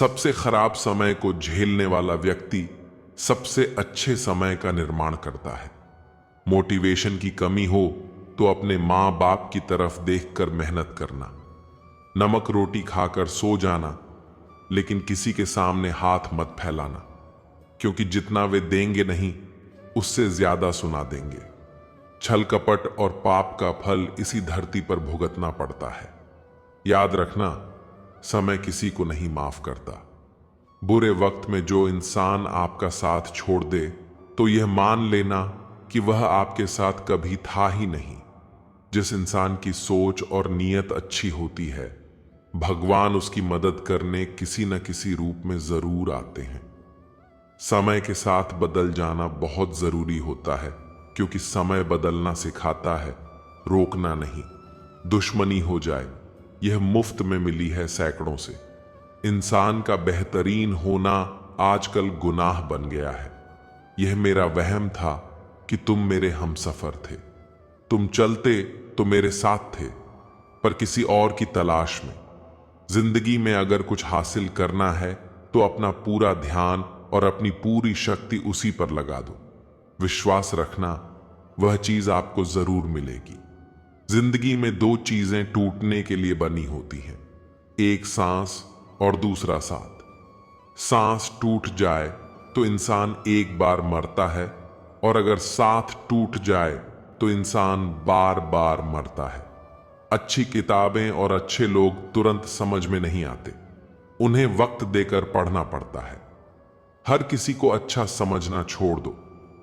सबसे खराब समय को झेलने वाला व्यक्ति सबसे अच्छे समय का निर्माण करता है। मोटिवेशन की कमी हो तो अपने माँ बाप की तरफ देखकर मेहनत करना, नमक रोटी खाकर सो जाना, लेकिन किसी के सामने हाथ मत फैलाना, क्योंकि जितना वे देंगे नहीं उससे ज्यादा सुना देंगे। छल कपट और पाप का फल इसी धरती पर भुगतना पड़ता है। याद रखना, समय किसी को नहीं माफ करता। बुरे वक्त में जो इंसान आपका साथ छोड़ दे तो यह मान लेना कि वह आपके साथ कभी था ही नहीं। जिस इंसान की सोच और नीयत अच्छी होती है, भगवान उसकी मदद करने किसी न किसी रूप में जरूर आते हैं। समय के साथ बदल जाना बहुत जरूरी होता है, क्योंकि समय बदलना सिखाता है, रोकना नहीं। दुश्मनी हो जाए, यह मुफ्त में मिली है सैकड़ों से। इंसान का बेहतरीन होना आजकल गुनाह बन गया है। यह मेरा वहम था कि तुम मेरे हमसफर थे। तुम चलते तो मेरे साथ थे, पर किसी और की तलाश में। जिंदगी में अगर कुछ हासिल करना है तो अपना पूरा ध्यान और अपनी पूरी शक्ति उसी पर लगा दो। विश्वास रखना, वह चीज आपको जरूर मिलेगी। जिंदगी में दो चीजें टूटने के लिए बनी होती हैं, एक सांस और दूसरा साथ। सांस टूट जाए तो इंसान एक बार मरता है, और अगर साथ टूट जाए तो इंसान बार बार मरता है। अच्छी किताबें और अच्छे लोग तुरंत समझ में नहीं आते, उन्हें वक्त देकर पढ़ना पड़ता है। हर किसी को अच्छा समझना छोड़ दो,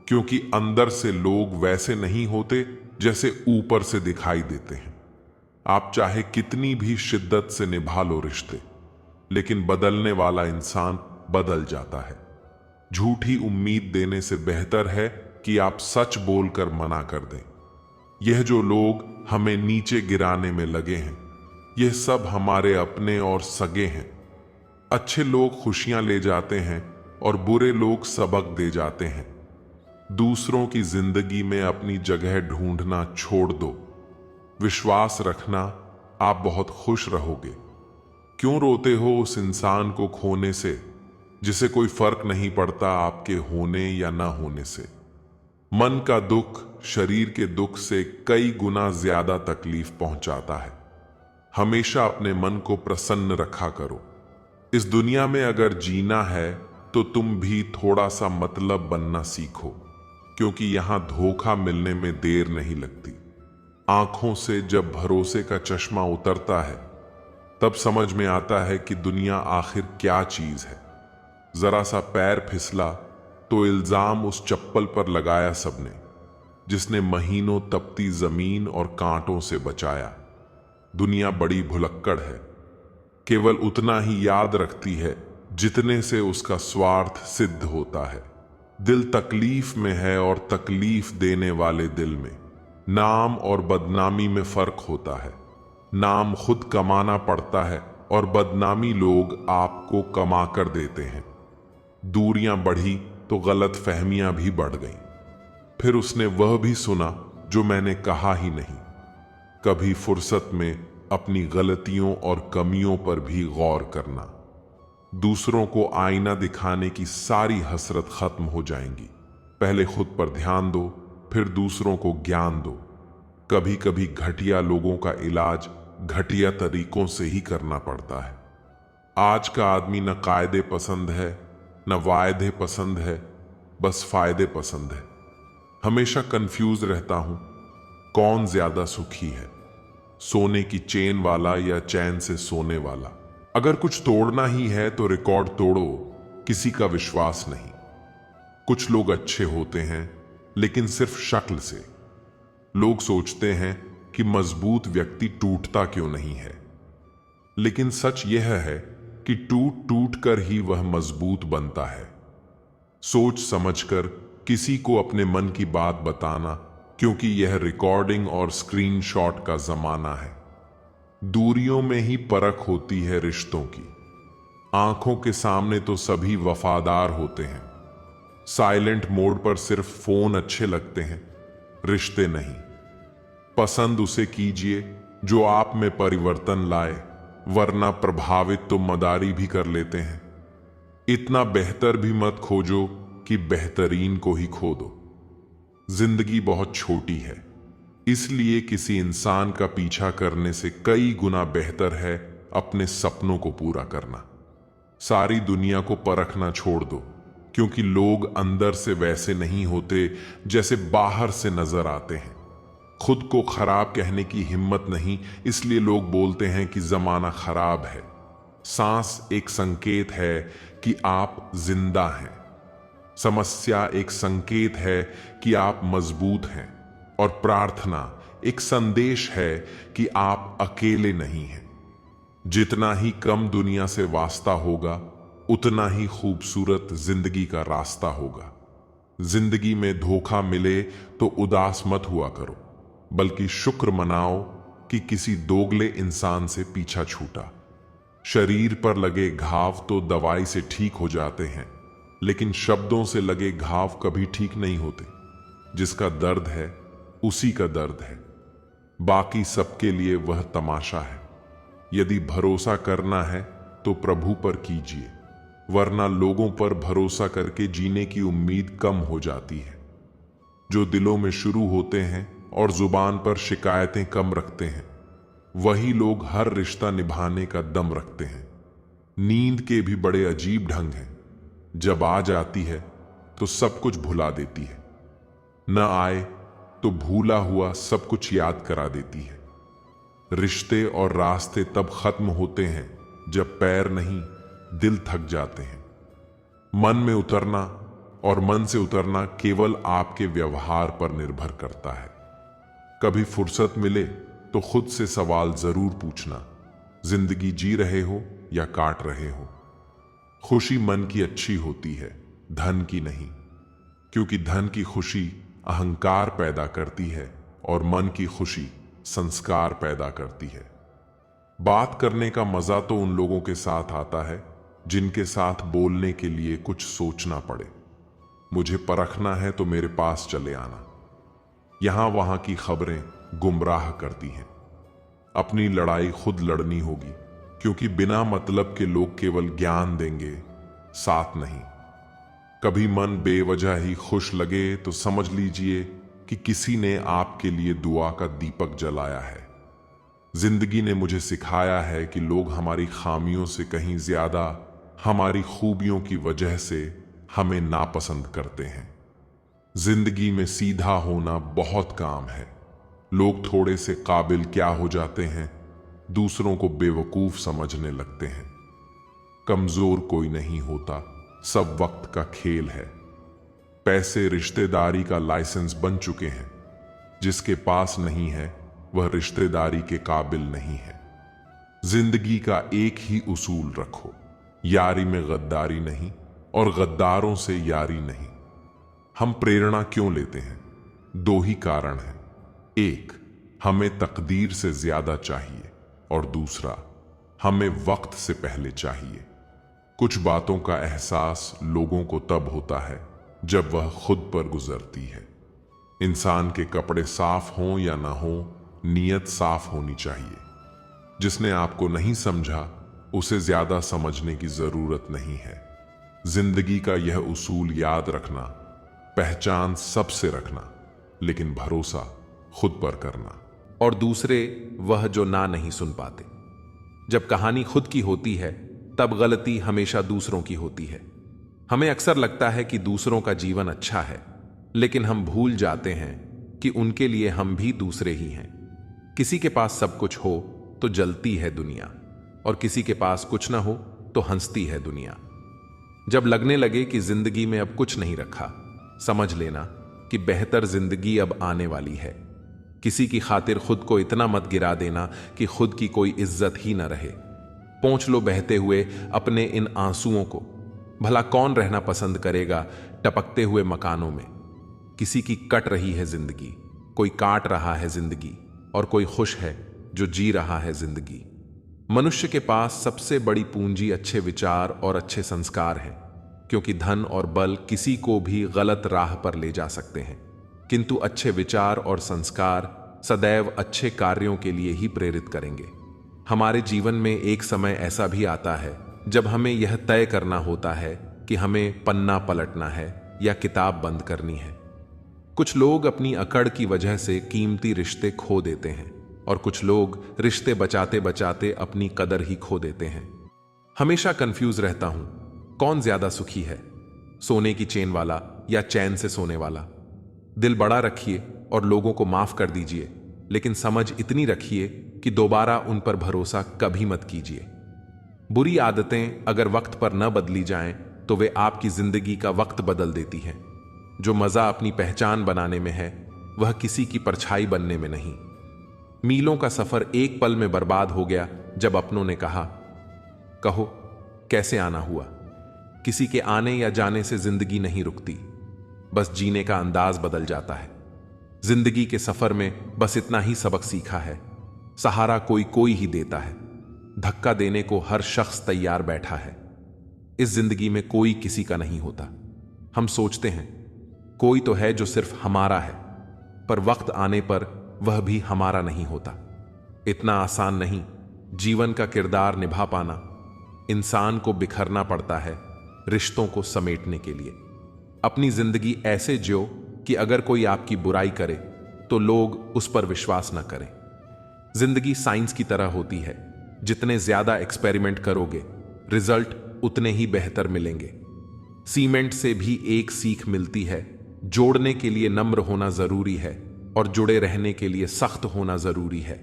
क्योंकि अंदर से लोग वैसे नहीं होते जैसे ऊपर से दिखाई देते हैं। आप चाहे कितनी भी शिद्दत से निभा लो रिश्ते, लेकिन बदलने वाला इंसान बदल जाता है। झूठी उम्मीद देने से बेहतर है कि आप सच बोलकर मना कर दें। यह जो लोग हमें नीचे गिराने में लगे हैं, यह सब हमारे अपने और सगे हैं। अच्छे लोग खुशियां ले जाते हैं और बुरे लोग सबक दे जाते हैं। दूसरों की जिंदगी में अपनी जगह ढूंढना छोड़ दो। विश्वास रखना, आप बहुत खुश रहोगे। क्यों रोते हो उस इंसान को खोने से जिसे कोई फर्क नहीं पड़ता आपके होने या ना होने से। मन का दुख शरीर के दुख से कई गुना ज्यादा तकलीफ पहुंचाता है। हमेशा अपने मन को प्रसन्न रखा करो। इस दुनिया में अगर जीना है तो तुम भी थोड़ा सा मतलब बनना सीखो, क्योंकि यहां धोखा मिलने में देर नहीं लगती। आंखों से जब भरोसे का चश्मा उतरता है, तब समझ में आता है कि दुनिया आखिर क्या चीज है। जरा सा पैर फिसला तो इल्जाम उस चप्पल पर लगाया सबने, जिसने महीनों तपती जमीन और कांटों से बचाया। दुनिया बड़ी भुलक्कड़ है, केवल उतना ही याद रखती है जितने से उसका स्वार्थ सिद्ध होता है। दिल तकलीफ में है और तकलीफ देने वाले दिल में। नाम और बदनामी में फर्क होता है। नाम खुद कमाना पड़ता है और बदनामी लोग आपको कमा कर देते हैं। दूरियां बढ़ी तो गलत फहमियां भी बढ़ गईं। फिर उसने वह भी सुना जो मैंने कहा ही नहीं। कभी फुर्सत में अपनी गलतियों और कमियों पर भी गौर करना। दूसरों को आईना दिखाने की सारी हसरत खत्म हो जाएंगी। पहले खुद पर ध्यान दो, फिर दूसरों को ज्ञान दो। कभी कभी घटिया लोगों का इलाज घटिया तरीकों से ही करना पड़ता है। आज का आदमी न कायदे पसंद है, न वायदे पसंद है, बस फायदे पसंद है। हमेशा कंफ्यूज रहता हूं, कौन ज्यादा सुखी है, सोने की चेन वाला या चैन से सोने वाला। अगर कुछ तोड़ना ही है तो रिकॉर्ड तोड़ो, किसी का विश्वास नहीं। कुछ लोग अच्छे होते हैं, लेकिन सिर्फ शक्ल से। लोग सोचते हैं कि मजबूत व्यक्ति टूटता क्यों नहीं है, लेकिन सच यह है कि टूट टूट कर ही वह मजबूत बनता है। सोच समझकर किसी को अपने मन की बात बताना, क्योंकि यह रिकॉर्डिंग और स्क्रीनशॉट का जमाना है। दूरियों में ही परख होती है रिश्तों की। आंखों के सामने तो सभी वफादार होते हैं। साइलेंट मोड पर सिर्फ फोन अच्छे लगते हैं, रिश्ते नहीं। पसंद उसे कीजिए जो आप में परिवर्तन लाए, वरना प्रभावित तो मदारी भी कर लेते हैं। इतना बेहतर भी मत खोजो कि बेहतरीन को ही खो दो। जिंदगी बहुत छोटी है, इसलिए किसी इंसान का पीछा करने से कई गुना बेहतर है अपने सपनों को पूरा करना। सारी दुनिया को परखना छोड़ दो, क्योंकि लोग अंदर से वैसे नहीं होते जैसे बाहर से नजर आते हैं। खुद को खराब कहने की हिम्मत नहीं, इसलिए लोग बोलते हैं कि जमाना खराब है। सांस एक संकेत है कि आप जिंदा हैं। समस्या एक संकेत है कि आप मजबूत हैं, और प्रार्थना एक संदेश है कि आप अकेले नहीं हैं। जितना ही कम दुनिया से वास्ता होगा, उतना ही खूबसूरत जिंदगी का रास्ता होगा। जिंदगी में धोखा मिले तो उदास मत हुआ करो, बल्कि शुक्र मनाओ कि किसी दोगले इंसान से पीछा छूटा। शरीर पर लगे घाव तो दवाई से ठीक हो जाते हैं, लेकिन शब्दों से लगे घाव कभी ठीक नहीं होते। जिसका दर्द है उसी का दर्द है, बाकी सबके लिए वह तमाशा है। यदि भरोसा करना है तो प्रभु पर कीजिए, वरना लोगों पर भरोसा करके जीने की उम्मीद कम हो जाती है। जो दिलों में शुरू होते हैं और जुबान पर शिकायतें कम रखते हैं, वही लोग हर रिश्ता निभाने का दम रखते हैं। नींद के भी बड़े अजीब ढंग हैं, जब आ जाती है तो सब कुछ भुला देती है, न आए तो भूला हुआ सब कुछ याद करा देती है। रिश्ते और रास्ते तब खत्म होते हैं जब पैर नहीं, दिल थक जाते हैं। मन में उतरना और मन से उतरना केवल आपके व्यवहार पर निर्भर करता है। कभी फुर्सत मिले तो खुद से सवाल जरूर पूछना, जिंदगी जी रहे हो या काट रहे हो। खुशी मन की अच्छी होती है, धन की नहीं, क्योंकि धन की खुशी अहंकार पैदा करती है और मन की खुशी संस्कार पैदा करती है। बात करने का मजा तो उन लोगों के साथ आता है जिनके साथ बोलने के लिए कुछ सोचना पड़े। मुझे परखना है तो मेरे पास चले आना। यहां वहां की खबरें गुमराह करती हैं। अपनी लड़ाई खुद लड़नी होगी, क्योंकि बिना मतलब के लोग केवल ज्ञान देंगे, साथ नहीं। कभी मन बेवजह ही खुश लगे तो समझ लीजिए कि किसी ने आपके लिए दुआ का दीपक जलाया है। जिंदगी ने मुझे सिखाया है कि लोग हमारी खामियों से कहीं ज्यादा हमारी खूबियों की वजह से हमें नापसंद करते हैं। जिंदगी में सीधा होना बहुत काम है। लोग थोड़े से काबिल क्या हो जाते हैं, दूसरों को बेवकूफ समझने लगते हैं। कमजोर कोई नहीं होता, सब वक्त का खेल है। पैसे रिश्तेदारी का लाइसेंस बन चुके हैं। जिसके पास नहीं है वह रिश्तेदारी के काबिल नहीं है। जिंदगी का एक ही उसूल रखो, यारी में गद्दारी नहीं और गद्दारों से यारी नहीं। हम प्रेरणा क्यों लेते हैं? दो ही कारण हैं। एक, हमें तकदीर से ज्यादा चाहिए, और दूसरा, हमें वक्त से पहले चाहिए। कुछ बातों का एहसास लोगों को तब होता है जब वह खुद पर गुजरती है। इंसान के कपड़े साफ हों या ना हो, नीयत साफ होनी चाहिए। जिसने आपको नहीं समझा उसे ज्यादा समझने की जरूरत नहीं है। जिंदगी का यह उसूल याद रखना, पहचान सबसे रखना, लेकिन भरोसा खुद पर करना। और दूसरे वह जो ना नहीं सुन पाते। जब कहानी खुद की होती है तब गलती हमेशा दूसरों की होती है। हमें अक्सर लगता है कि दूसरों का जीवन अच्छा है, लेकिन हम भूल जाते हैं कि उनके लिए हम भी दूसरे ही हैं। किसी के पास सब कुछ हो तो जलती है दुनिया, और किसी के पास कुछ ना हो तो हंसती है दुनिया। जब लगने लगे कि जिंदगी में अब कुछ नहीं रखा, समझ लेना कि बेहतर जिंदगी अब आने वाली है। किसी की खातिर खुद को इतना मत गिरा देना कि खुद की कोई इज्जत ही न रहे। पोंछ लो बहते हुए अपने इन आंसुओं को। भला कौन रहना पसंद करेगा टपकते हुए मकानों में? किसी की कट रही है जिंदगी, कोई काट रहा है जिंदगी, और कोई खुश है जो जी रहा है जिंदगी। मनुष्य के पास सबसे बड़ी पूंजी अच्छे विचार और अच्छे संस्कार हैं, क्योंकि धन और बल किसी को भी गलत राह पर ले जा सकते हैं, किंतु अच्छे विचार और संस्कार सदैव अच्छे कार्यों के लिए ही प्रेरित करेंगे। हमारे जीवन में एक समय ऐसा भी आता है जब हमें यह तय करना होता है कि हमें पन्ना पलटना है या किताब बंद करनी है। कुछ लोग अपनी अकड़ की वजह से कीमती रिश्ते खो देते हैं और कुछ लोग रिश्ते बचाते बचाते अपनी कदर ही खो देते हैं। हमेशा कंफ्यूज रहता हूं, कौन ज्यादा सुखी है, सोने की चेन वाला या चैन से सोने वाला। दिल बड़ा रखिए और लोगों को माफ कर दीजिए, लेकिन समझ इतनी रखिए कि दोबारा उन पर भरोसा कभी मत कीजिए। बुरी आदतें अगर वक्त पर न बदली जाएं तो वे आपकी जिंदगी का वक्त बदल देती हैं। जो मजा अपनी पहचान बनाने में है वह किसी की परछाई बनने में नहीं। मीलों का सफर एक पल में बर्बाद हो गया जब अपनों ने कहा, कहो कैसे आना हुआ। किसी के आने या जाने से जिंदगी नहीं रुकती, बस जीने का अंदाज बदल जाता है। जिंदगी के सफर में बस इतना ही सबक सीखा है, सहारा कोई कोई ही देता है, धक्का देने को हर शख्स तैयार बैठा है। इस जिंदगी में कोई किसी का नहीं होता। हम सोचते हैं कोई तो है जो सिर्फ हमारा है, पर वक्त आने पर वह भी हमारा नहीं होता। इतना आसान नहीं जीवन का किरदार निभा पाना। इंसान को बिखरना पड़ता है रिश्तों को समेटने के लिए। अपनी जिंदगी ऐसे जियो कि अगर कोई आपकी बुराई करे तो लोग उस पर विश्वास न करें। जिंदगी साइंस की तरह होती है, जितने ज्यादा एक्सपेरिमेंट करोगे रिजल्ट उतने ही बेहतर मिलेंगे। सीमेंट से भी एक सीख मिलती है, जोड़ने के लिए नम्र होना जरूरी है और जुड़े रहने के लिए सख्त होना जरूरी है।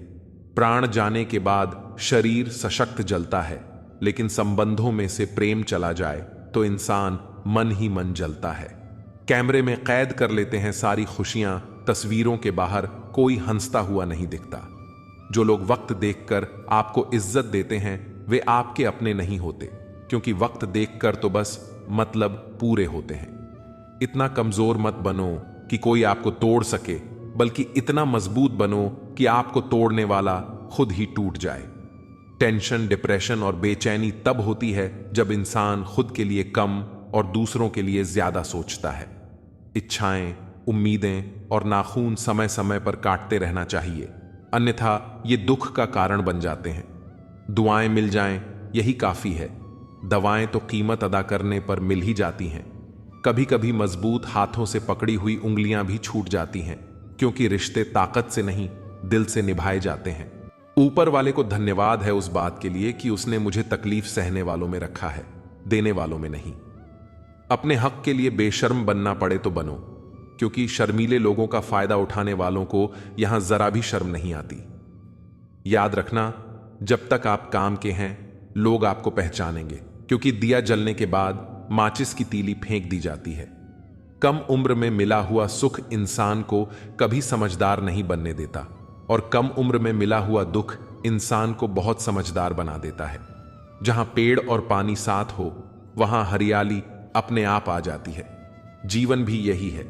प्राण जाने के बाद शरीर सशक्त जलता है, लेकिन संबंधों में से प्रेम चला जाए तो इंसान मन ही मन जलता है। कैमरे में कैद कर लेते हैं सारी खुशियां, तस्वीरों के बाहर कोई हंसता हुआ नहीं दिखता। जो लोग वक्त देखकर आपको इज्जत देते हैं वे आपके अपने नहीं होते, क्योंकि वक्त देखकर तो बस मतलब पूरे होते हैं। इतना कमजोर मत बनो कि कोई आपको तोड़ सके, बल्कि इतना मजबूत बनो कि आपको तोड़ने वाला खुद ही टूट जाए। टेंशन, डिप्रेशन और बेचैनी तब होती है जब इंसान खुद के लिए कम और दूसरों के लिए ज्यादा सोचता है। इच्छाएं, उम्मीदें और नाखून समय समय पर काटते रहना चाहिए, अन्यथा ये दुख का कारण बन जाते हैं। दुआएं मिल जाएं यही काफी है, दवाएं तो कीमत अदा करने पर मिल ही जाती हैं। कभी कभी मजबूत हाथों से पकड़ी हुई उंगलियां भी छूट जाती हैं, क्योंकि रिश्ते ताकत से नहीं दिल से निभाए जाते हैं। ऊपर वाले को धन्यवाद है उस बात के लिए कि उसने मुझे तकलीफ सहने वालों में रखा है, देने वालों में नहीं। अपने हक के लिए बेशर्म बनना पड़े तो बनो, क्योंकि शर्मीले लोगों का फायदा उठाने वालों को यहां जरा भी शर्म नहीं आती। याद रखना, जब तक आप काम के हैं लोग आपको पहचानेंगे, क्योंकि दिया जलने के बाद माचिस की तीली फेंक दी जाती है। कम उम्र में मिला हुआ सुख इंसान को कभी समझदार नहीं बनने देता, और कम उम्र में मिला हुआ दुख इंसान को बहुत समझदार बना देता है। जहां पेड़ और पानी साथ हो वहां हरियाली अपने आप आ जाती है। जीवन भी यही है,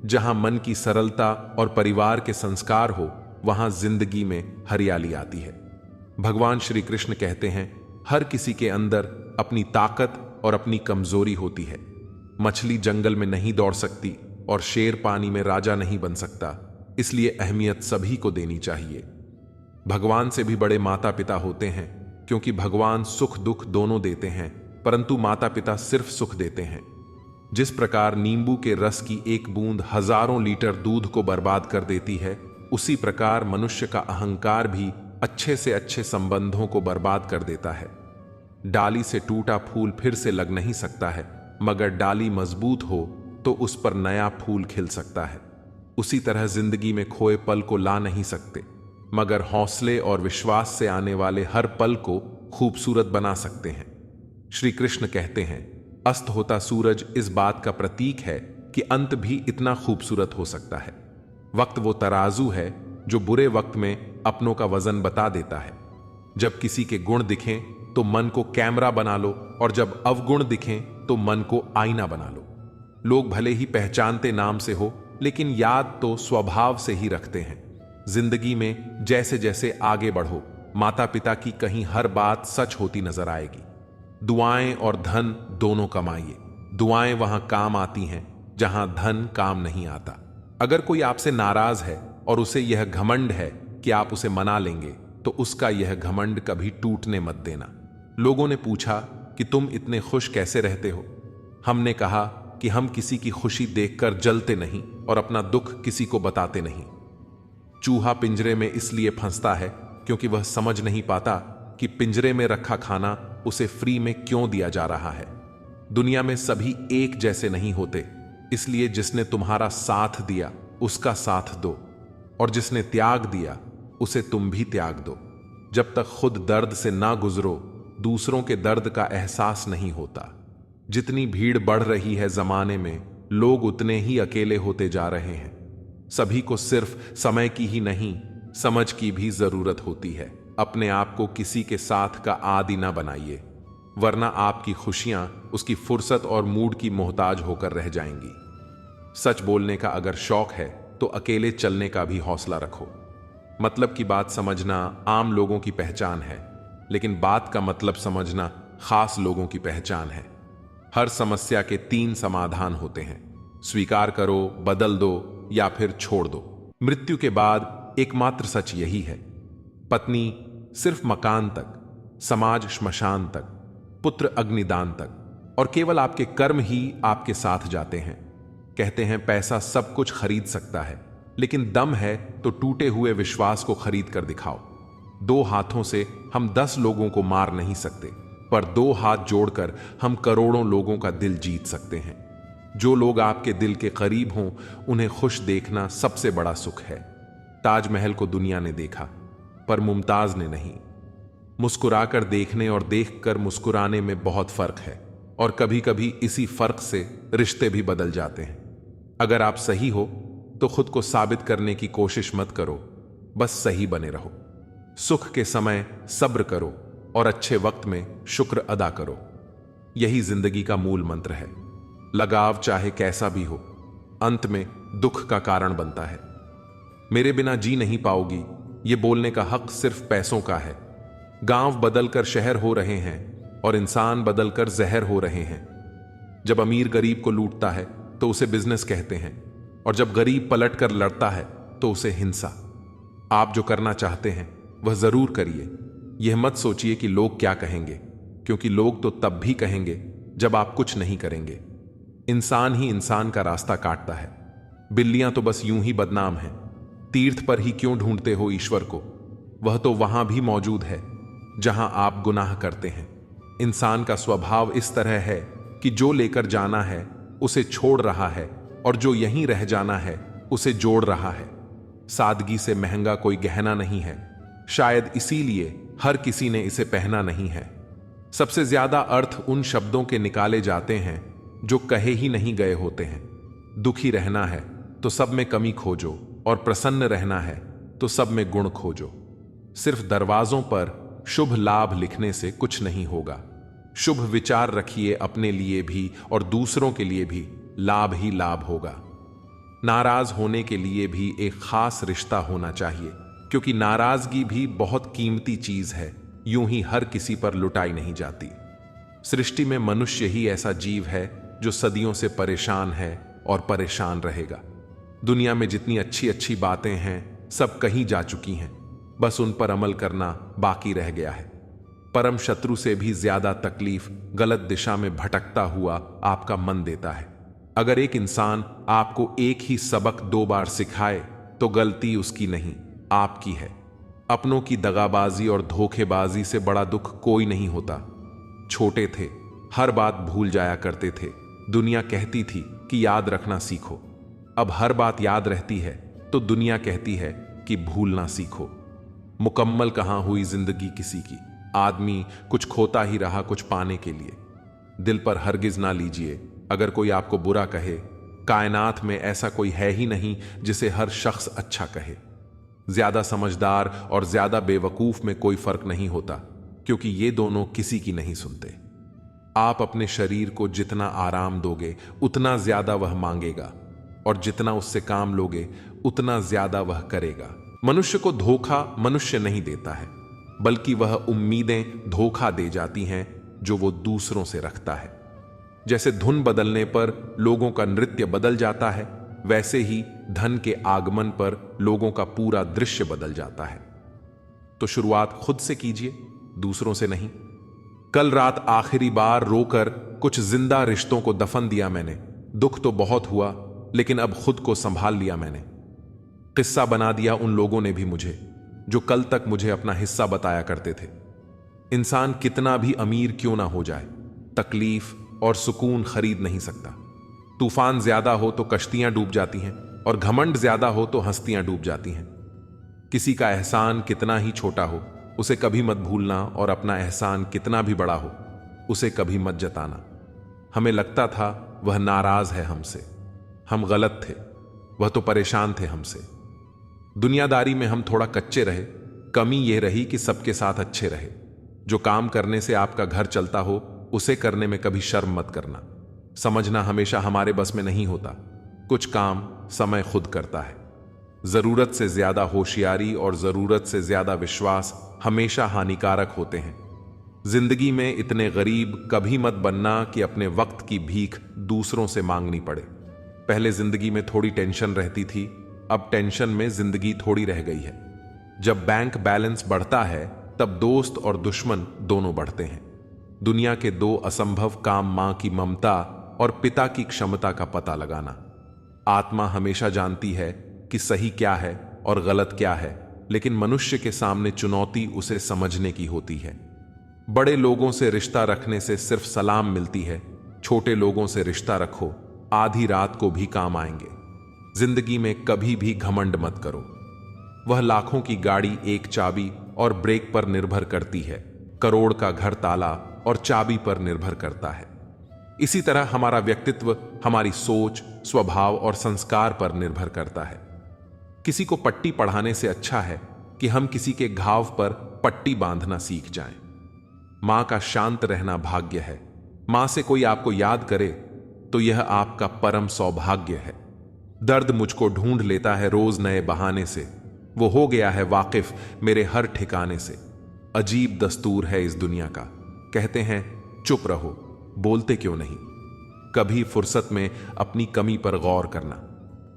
जहां मन की सरलता और परिवार के संस्कार हो वहां जिंदगी में हरियाली आती है। भगवान श्री कृष्ण कहते हैं, हर किसी के अंदर अपनी ताकत और अपनी कमजोरी होती है। मछली जंगल में नहीं दौड़ सकती और शेर पानी में राजा नहीं बन सकता, इसलिए अहमियत सभी को देनी चाहिए। भगवान से भी बड़े माता पिता होते हैं, क्योंकि भगवान सुख दुख दोनों देते हैं, परंतु माता पिता सिर्फ सुख देते हैं। जिस प्रकार नींबू के रस की एक बूंद हजारों लीटर दूध को बर्बाद कर देती है, उसी प्रकार मनुष्य का अहंकार भी अच्छे से अच्छे संबंधों को बर्बाद कर देता है। डाली से टूटा फूल फिर से लग नहीं सकता है, मगर डाली मजबूत हो तो उस पर नया फूल खिल सकता है। उसी तरह जिंदगी में खोए पल को ला नहीं सकते, मगर हौसले और विश्वास से आने वाले हर पल को खूबसूरत बना सकते हैं। श्री कृष्ण कहते हैं, अस्त होता सूरज इस बात का प्रतीक है कि अंत भी इतना खूबसूरत हो सकता है। वक्त वो तराजू है जो बुरे वक्त में अपनों का वजन बता देता है। जब किसी के गुण दिखें तो मन को कैमरा बना लो, और जब अवगुण दिखें तो मन को आईना बना लो। लोग भले ही पहचानते नाम से हो, लेकिन याद तो स्वभाव से ही रखते हैं। जिंदगी में जैसे जैसे आगे बढ़ो, माता पिता की कहीं हर बात सच होती नजर आएगी। दुआएं और धन दोनों कमाइए। दुआएं वहां काम आती हैं जहां धन काम नहीं आता। अगर कोई आपसे नाराज है और उसे यह घमंड है कि आप उसे मना लेंगे, तो उसका यह घमंड कभी टूटने मत देना। लोगों ने पूछा कि तुम इतने खुश कैसे रहते हो। हमने कहा कि हम किसी की खुशी देखकर जलते नहीं और अपना दुख किसी को बताते नहीं। चूहा पिंजरे में इसलिए फंसता है क्योंकि वह समझ नहीं पाता कि पिंजरे में रखा खाना उसे फ्री में क्यों दिया जा रहा है। दुनिया में सभी एक जैसे नहीं होते, इसलिए जिसने तुम्हारा साथ दिया उसका साथ दो, और जिसने त्याग दिया उसे तुम भी त्याग दो। जब तक खुद दर्द से ना गुजरो, दूसरों के दर्द का एहसास नहीं होता। जितनी भीड़ बढ़ रही है जमाने में, लोग उतने ही अकेले होते जा रहे हैं। सभी को सिर्फ समय की ही नहीं, समझ की भी जरूरत होती है। अपने आप को किसी के साथ का आदी ना बनाइए, वरना आपकी खुशियां उसकी फुर्सत और मूड की मोहताज होकर रह जाएंगी। सच बोलने का अगर शौक है तो अकेले चलने का भी हौसला रखो। मतलब की बात समझना आम लोगों की पहचान है, लेकिन बात का मतलब समझना खास लोगों की पहचान है। हर समस्या के 3 समाधान होते हैं, स्वीकार करो, बदल दो या फिर छोड़ दो। मृत्यु के बाद एकमात्र सच यही है। पत्नी सिर्फ मकान तक, समाज श्मशान तक, पुत्र अग्निदान तक, और केवल आपके कर्म ही आपके साथ जाते हैं। कहते हैं पैसा सब कुछ खरीद सकता है, लेकिन दम है तो टूटे हुए विश्वास को खरीद कर दिखाओ। 2 हाथों से हम 10 लोगों को मार नहीं सकते, पर 2 हाथ जोड़कर हम करोड़ों लोगों का दिल जीत सकते हैं। जो लोग आपके दिल के करीब हों, उन्हें खुश देखना सबसे बड़ा सुख है। ताजमहल को दुनिया ने देखा, पर मुमताज ने नहीं। मुस्कुराकर देखने और देखकर मुस्कुराने में बहुत फर्क है, और कभी कभी इसी फर्क से रिश्ते भी बदल जाते हैं। अगर आप सही हो तो खुद को साबित करने की कोशिश मत करो, बस सही बने रहो। सुख के समय सब्र करो और अच्छे वक्त में शुक्र अदा करो। यही जिंदगी का मूल मंत्र है। लगाव चाहे कैसा भी हो, अंत में दुख का कारण बनता है। मेरे बिना जी नहीं पाओगी, ये बोलने का हक सिर्फ पैसों का है। गांव बदलकर शहर हो रहे हैं और इंसान बदलकर जहर हो रहे हैं। जब अमीर गरीब को लूटता है तो उसे बिजनेस कहते हैं, और जब गरीब पलटकर लड़ता है तो उसे हिंसा। आप जो करना चाहते हैं वह जरूर करिए। यह मत सोचिए कि लोग क्या कहेंगे, क्योंकि लोग तो तब भी कहेंगे जब आप कुछ नहीं करेंगे। इंसान ही इंसान का रास्ता काटता है। बिल्लियां तो बस यूं ही बदनाम हैं। तीर्थ पर ही क्यों ढूंढते हो ईश्वर को? वह तो वहां भी मौजूद है जहां आप गुनाह करते हैं। इंसान का स्वभाव इस तरह है कि जो लेकर जाना है उसे छोड़ रहा है, और जो यहीं रह जाना है उसे जोड़ रहा है। सादगी से महंगा कोई गहना नहीं है, शायद इसीलिए हर किसी ने इसे पहना नहीं है। सबसे ज्यादा अर्थ उन शब्दों के निकाले जाते हैं जो कहे ही नहीं गए होते हैं। दुखी रहना है तो सब में कमी खोजो, और प्रसन्न रहना है तो सब में गुण खोजो। सिर्फ दरवाजों पर शुभ लाभ लिखने से कुछ नहीं होगा। शुभ विचार रखिए अपने लिए भी और दूसरों के लिए भी, लाभ ही लाभ होगा। नाराज होने के लिए भी एक खास रिश्ता होना चाहिए, क्योंकि नाराजगी भी बहुत कीमती चीज है, यूं ही हर किसी पर लुटाई नहीं जाती। सृष्टि में मनुष्य ही ऐसा जीव है जो सदियों से परेशान है और परेशान रहेगा। दुनिया में जितनी अच्छी अच्छी बातें हैं सब कहीं जा चुकी हैं, बस उन पर अमल करना बाकी रह गया है। परम शत्रु से भी ज्यादा तकलीफ गलत दिशा में भटकता हुआ आपका मन देता है। अगर एक इंसान आपको एक ही सबक 2 बार सिखाए तो गलती उसकी नहीं, आपकी है। अपनों की दगाबाजी और धोखेबाजी से बड़ा दुख कोई नहीं होता। छोटे थे, हर बात भूल जाया करते थे। दुनिया कहती थी कि याद रखना सीखो। अब हर बात याद रहती है तो दुनिया कहती है कि भूलना सीखो। मुकम्मल कहां हुई जिंदगी किसी की। आदमी कुछ खोता ही रहा कुछ पाने के लिए। दिल पर हरगिज ना लीजिए अगर कोई आपको बुरा कहे। कायनात में ऐसा कोई है ही नहीं जिसे हर शख्स अच्छा कहे। ज्यादा समझदार और ज्यादा बेवकूफ में कोई फर्क नहीं होता, क्योंकि ये दोनों किसी की नहीं सुनते। आप अपने शरीर को जितना आराम दोगे उतना ज्यादा वह मांगेगा, और जितना उससे काम लोगे उतना ज्यादा वह करेगा। मनुष्य को धोखा मनुष्य नहीं देता है, बल्कि वह उम्मीदें धोखा दे जाती हैं जो वो दूसरों से रखता है। जैसे धुन बदलने पर लोगों का नृत्य बदल जाता है, वैसे ही धन के आगमन पर लोगों का पूरा दृश्य बदल जाता है। तो शुरुआत खुद से कीजिए, दूसरों से नहीं। कल रात आखिरी बार रोकर कुछ जिंदा रिश्तों को दफन दिया मैंने। दुख तो बहुत हुआ, लेकिन अब खुद को संभाल लिया मैंने। किस्सा बना दिया उन लोगों ने भी मुझे, जो कल तक मुझे अपना हिस्सा बताया करते थे। इंसान कितना भी अमीर क्यों ना हो जाए, तकलीफ और सुकून खरीद नहीं सकता। तूफान ज्यादा हो तो कश्तियां डूब जाती हैं, और घमंड ज्यादा हो तो हस्तियां डूब जाती हैं। किसी का एहसान कितना ही छोटा हो, उसे कभी मत भूलना, और अपना एहसान कितना भी बड़ा हो, उसे कभी मत जताना। हमें लगता था वह नाराज है हमसे, हम गलत थे, वह तो परेशान थे हमसे। दुनियादारी में हम थोड़ा कच्चे रहे। कमी यह रही कि सबके साथ अच्छे रहे। जो काम करने से आपका घर चलता हो, उसे करने में कभी शर्म मत करना। समझना हमेशा हमारे बस में नहीं होता। कुछ काम समय खुद करता है। जरूरत से ज्यादा होशियारी और जरूरत से ज्यादा विश्वास हमेशा हानिकारक होते हैं। जिंदगी में इतने गरीब कभी मत बनना कि अपने वक्त की भीख दूसरों से मांगनी पड़े। पहले जिंदगी में थोड़ी टेंशन रहती थी, अब टेंशन में जिंदगी थोड़ी रह गई है। जब बैंक बैलेंस बढ़ता है, तब दोस्त और दुश्मन दोनों बढ़ते हैं। दुनिया के दो असंभव काम, मां की ममता और पिता की क्षमता का पता लगाना। आत्मा हमेशा जानती है कि सही क्या है और गलत क्या है, लेकिन मनुष्य के सामने चुनौती उसे समझने की होती है। बड़े लोगों से रिश्ता रखने से सिर्फ सलाम मिलती है। छोटे लोगों से रिश्ता रखो, आधी रात को भी काम आएंगे। जिंदगी में कभी भी घमंड मत करो। वह लाखों की गाड़ी एक चाबी और ब्रेक पर निर्भर करती है, करोड़ का घर ताला और चाबी पर निर्भर करता है। इसी तरह हमारा व्यक्तित्व हमारी सोच, स्वभाव और संस्कार पर निर्भर करता है। किसी को पट्टी पढ़ाने से अच्छा है कि हम किसी के घाव पर पट्टी बांधना सीख जाएं। मां का शांत रहना भाग्य है। मां से कोई आपको याद करे तो यह आपका परम सौभाग्य है। दर्द मुझको ढूंढ लेता है रोज नए बहाने से, वो हो गया है वाकिफ मेरे हर ठिकाने से। अजीब दस्तूर है इस दुनिया का, कहते हैं चुप रहो, बोलते क्यों नहीं। कभी फुर्सत में अपनी कमी पर गौर करना।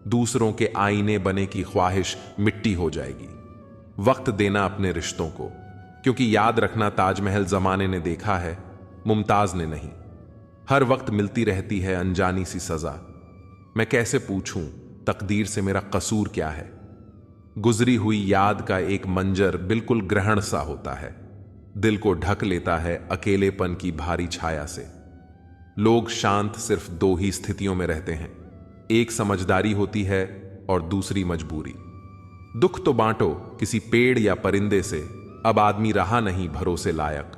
दूसरों के आईने बने की ख्वाहिश मिट्टी हो जाएगी। वक्त देना अपने रिश्तों को, क्योंकि याद रखना ताजमहल जमाने ने देखा है, मुमताज ने नहीं। हर वक्त मिलती रहती है अनजानी सी सजा। मैं कैसे पूछूं तकदीर से मेरा कसूर क्या है। गुजरी हुई याद का एक मंजर बिल्कुल ग्रहण सा होता है, दिल को ढक लेता है अकेलेपन की भारी छाया से। लोग शांत सिर्फ दो ही स्थितियों में रहते हैं, एक समझदारी होती है और दूसरी मजबूरी। दुख तो बांटो किसी पेड़ या परिंदे से, अब आदमी रहा नहीं भरोसे लायक।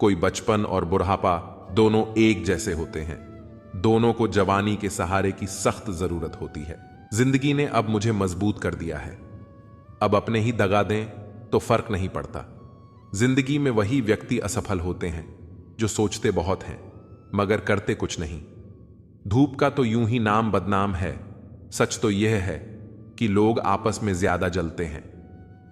कोई बचपन और बुढ़ापा दोनों एक जैसे होते हैं, दोनों को जवानी के सहारे की सख्त जरूरत होती है। जिंदगी ने अब मुझे मजबूत कर दिया है। अब अपने ही दगा दें तो फर्क नहीं पड़ता। जिंदगी में वही व्यक्ति असफल होते हैं जो सोचते बहुत हैं मगर करते कुछ नहीं। धूप का तो यूं ही नाम बदनाम है, सच तो यह है कि लोग आपस में ज्यादा जलते हैं।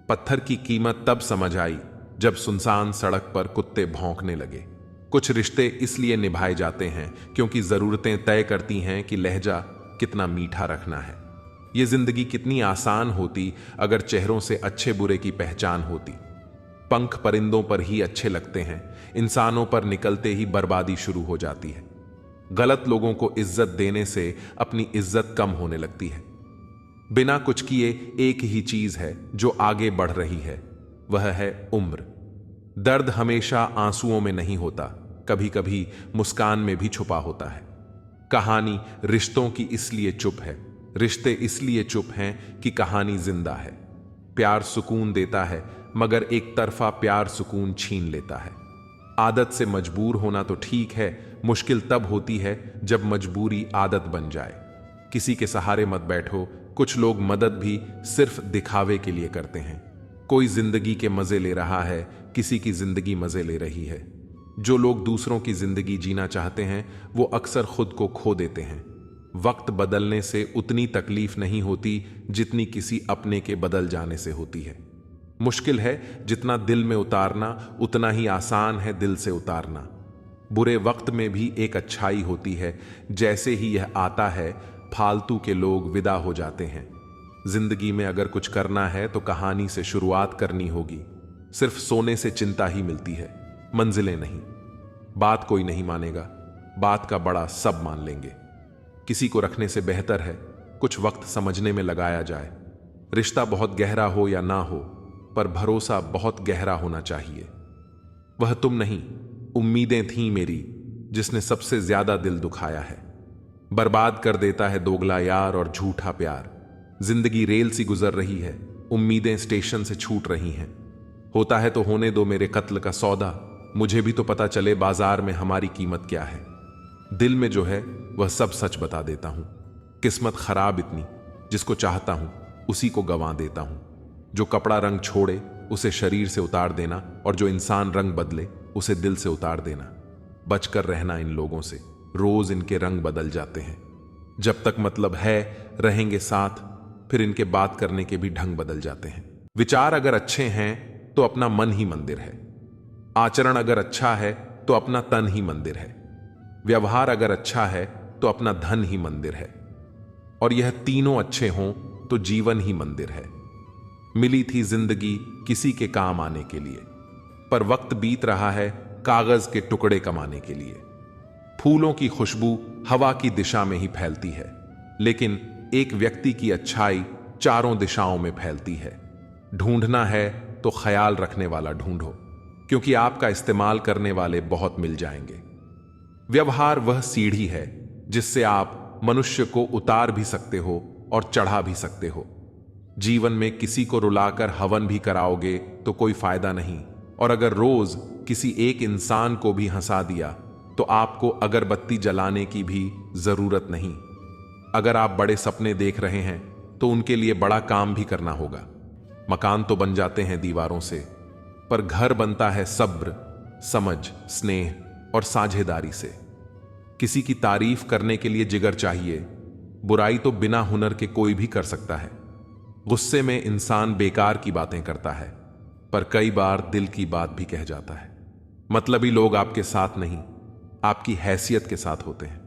पत्थर की कीमत तब समझ आई जब सुनसान सड़क पर कुत्ते भौंकने लगे। कुछ रिश्ते इसलिए निभाए जाते हैं क्योंकि जरूरतें तय करती हैं कि लहजा कितना मीठा रखना है। यह जिंदगी कितनी आसान होती अगर चेहरों से अच्छे बुरे की पहचान होती। पंख परिंदों पर ही अच्छे लगते हैं, इंसानों पर निकलते ही बर्बादी शुरू हो जाती है। गलत लोगों को इज्जत देने से अपनी इज्जत कम होने लगती है। बिना कुछ किए एक ही चीज है जो आगे बढ़ रही है, वह है उम्र। दर्द हमेशा आंसुओं में नहीं होता, कभी कभी मुस्कान में भी छुपा होता है। कहानी रिश्तों की इसलिए चुप है, रिश्ते इसलिए चुप हैं कि कहानी जिंदा है। प्यार सुकून देता है मगर एक तरफा प्यार सुकून छीन लेता है। आदत से मजबूर होना तो ठीक है, मुश्किल तब होती है जब मजबूरी आदत बन जाए। किसी के सहारे मत बैठो, कुछ लोग मदद भी सिर्फ दिखावे के लिए करते हैं। कोई जिंदगी के मजे ले रहा है, किसी की जिंदगी मजे ले रही है। जो लोग दूसरों की जिंदगी जीना चाहते हैं वो अक्सर खुद को खो देते हैं। वक्त बदलने से उतनी तकलीफ नहीं होती जितनी किसी अपने के बदल जाने से होती है। मुश्किल है जितना दिल में उतारना, उतना ही आसान है दिल से उतारना। बुरे वक्त में भी एक अच्छाई होती है, जैसे ही यह आता है फालतू के लोग विदा हो जाते हैं। जिंदगी में अगर कुछ करना है तो कहानी से शुरुआत करनी होगी। सिर्फ सोने से चिंता ही मिलती है, मंजिलें नहीं। बात कोई नहीं मानेगा, बात का बड़ा सब मान लेंगे। किसी को रखने से बेहतर है कुछ वक्त समझने में लगाया जाए। रिश्ता बहुत गहरा हो या ना हो, पर भरोसा बहुत गहरा होना चाहिए। वह तुम नहीं, उम्मीदें थीं मेरी, जिसने सबसे ज्यादा दिल दुखाया है। बर्बाद कर देता है दोगला यार और झूठा प्यार। जिंदगी रेल सी गुजर रही है, उम्मीदें स्टेशन से छूट रही हैं। होता है तो होने दो मेरे कत्ल का सौदा, मुझे भी तो पता चले बाजार में हमारी कीमत क्या है। दिल में जो है वह सब सच बता देता हूं। किस्मत खराब इतनी, जिसको चाहता हूं उसी को गंवा देता हूं। जो कपड़ा रंग छोड़े उसे शरीर से उतार देना, और जो इंसान रंग बदले उसे दिल से उतार देना। बचकर रहना इन लोगों से, रोज इनके रंग बदल जाते हैं। जब तक मतलब है रहेंगे साथ, फिर इनके बात करने के भी ढंग बदल जाते हैं। विचार अगर अच्छे हैं तो अपना मन ही मंदिर है। आचरण अगर अच्छा है तो अपना तन ही मंदिर है। व्यवहार अगर अच्छा है तो अपना धन ही मंदिर है। और यह तीनों अच्छे हों तो जीवन ही मंदिर है। मिली थी जिंदगी किसी के काम आने के लिए, पर वक्त बीत रहा है कागज के टुकड़े कमाने के लिए। फूलों की खुशबू हवा की दिशा में ही फैलती है, लेकिन एक व्यक्ति की अच्छाई चारों दिशाओं में फैलती है। ढूंढना है तो ख्याल रखने वाला ढूंढो, क्योंकि आपका इस्तेमाल करने वाले बहुत मिल जाएंगे। व्यवहार वह सीढ़ी है जिससे आप मनुष्य को उतार भी सकते हो और चढ़ा भी सकते हो। जीवन में किसी को रुलाकर हवन भी कराओगे तो कोई फायदा नहीं, और अगर रोज किसी एक इंसान को भी हंसा दिया तो आपको अगरबत्ती जलाने की भी जरूरत नहीं। अगर आप बड़े सपने देख रहे हैं तो उनके लिए बड़ा काम भी करना होगा। मकान तो बन जाते हैं दीवारों से, पर घर बनता है सब्र, समझ, स्नेह और साझेदारी से। किसी की तारीफ करने के लिए जिगर चाहिए। बुराई तो बिना हुनर के कोई भी कर सकता है। गुस्से में इंसान बेकार की बातें करता है, पर कई बार दिल की बात भी कह जाता है। मतलबी लोग आपके साथ नहीं, आपकी हैसियत के साथ होते हैं।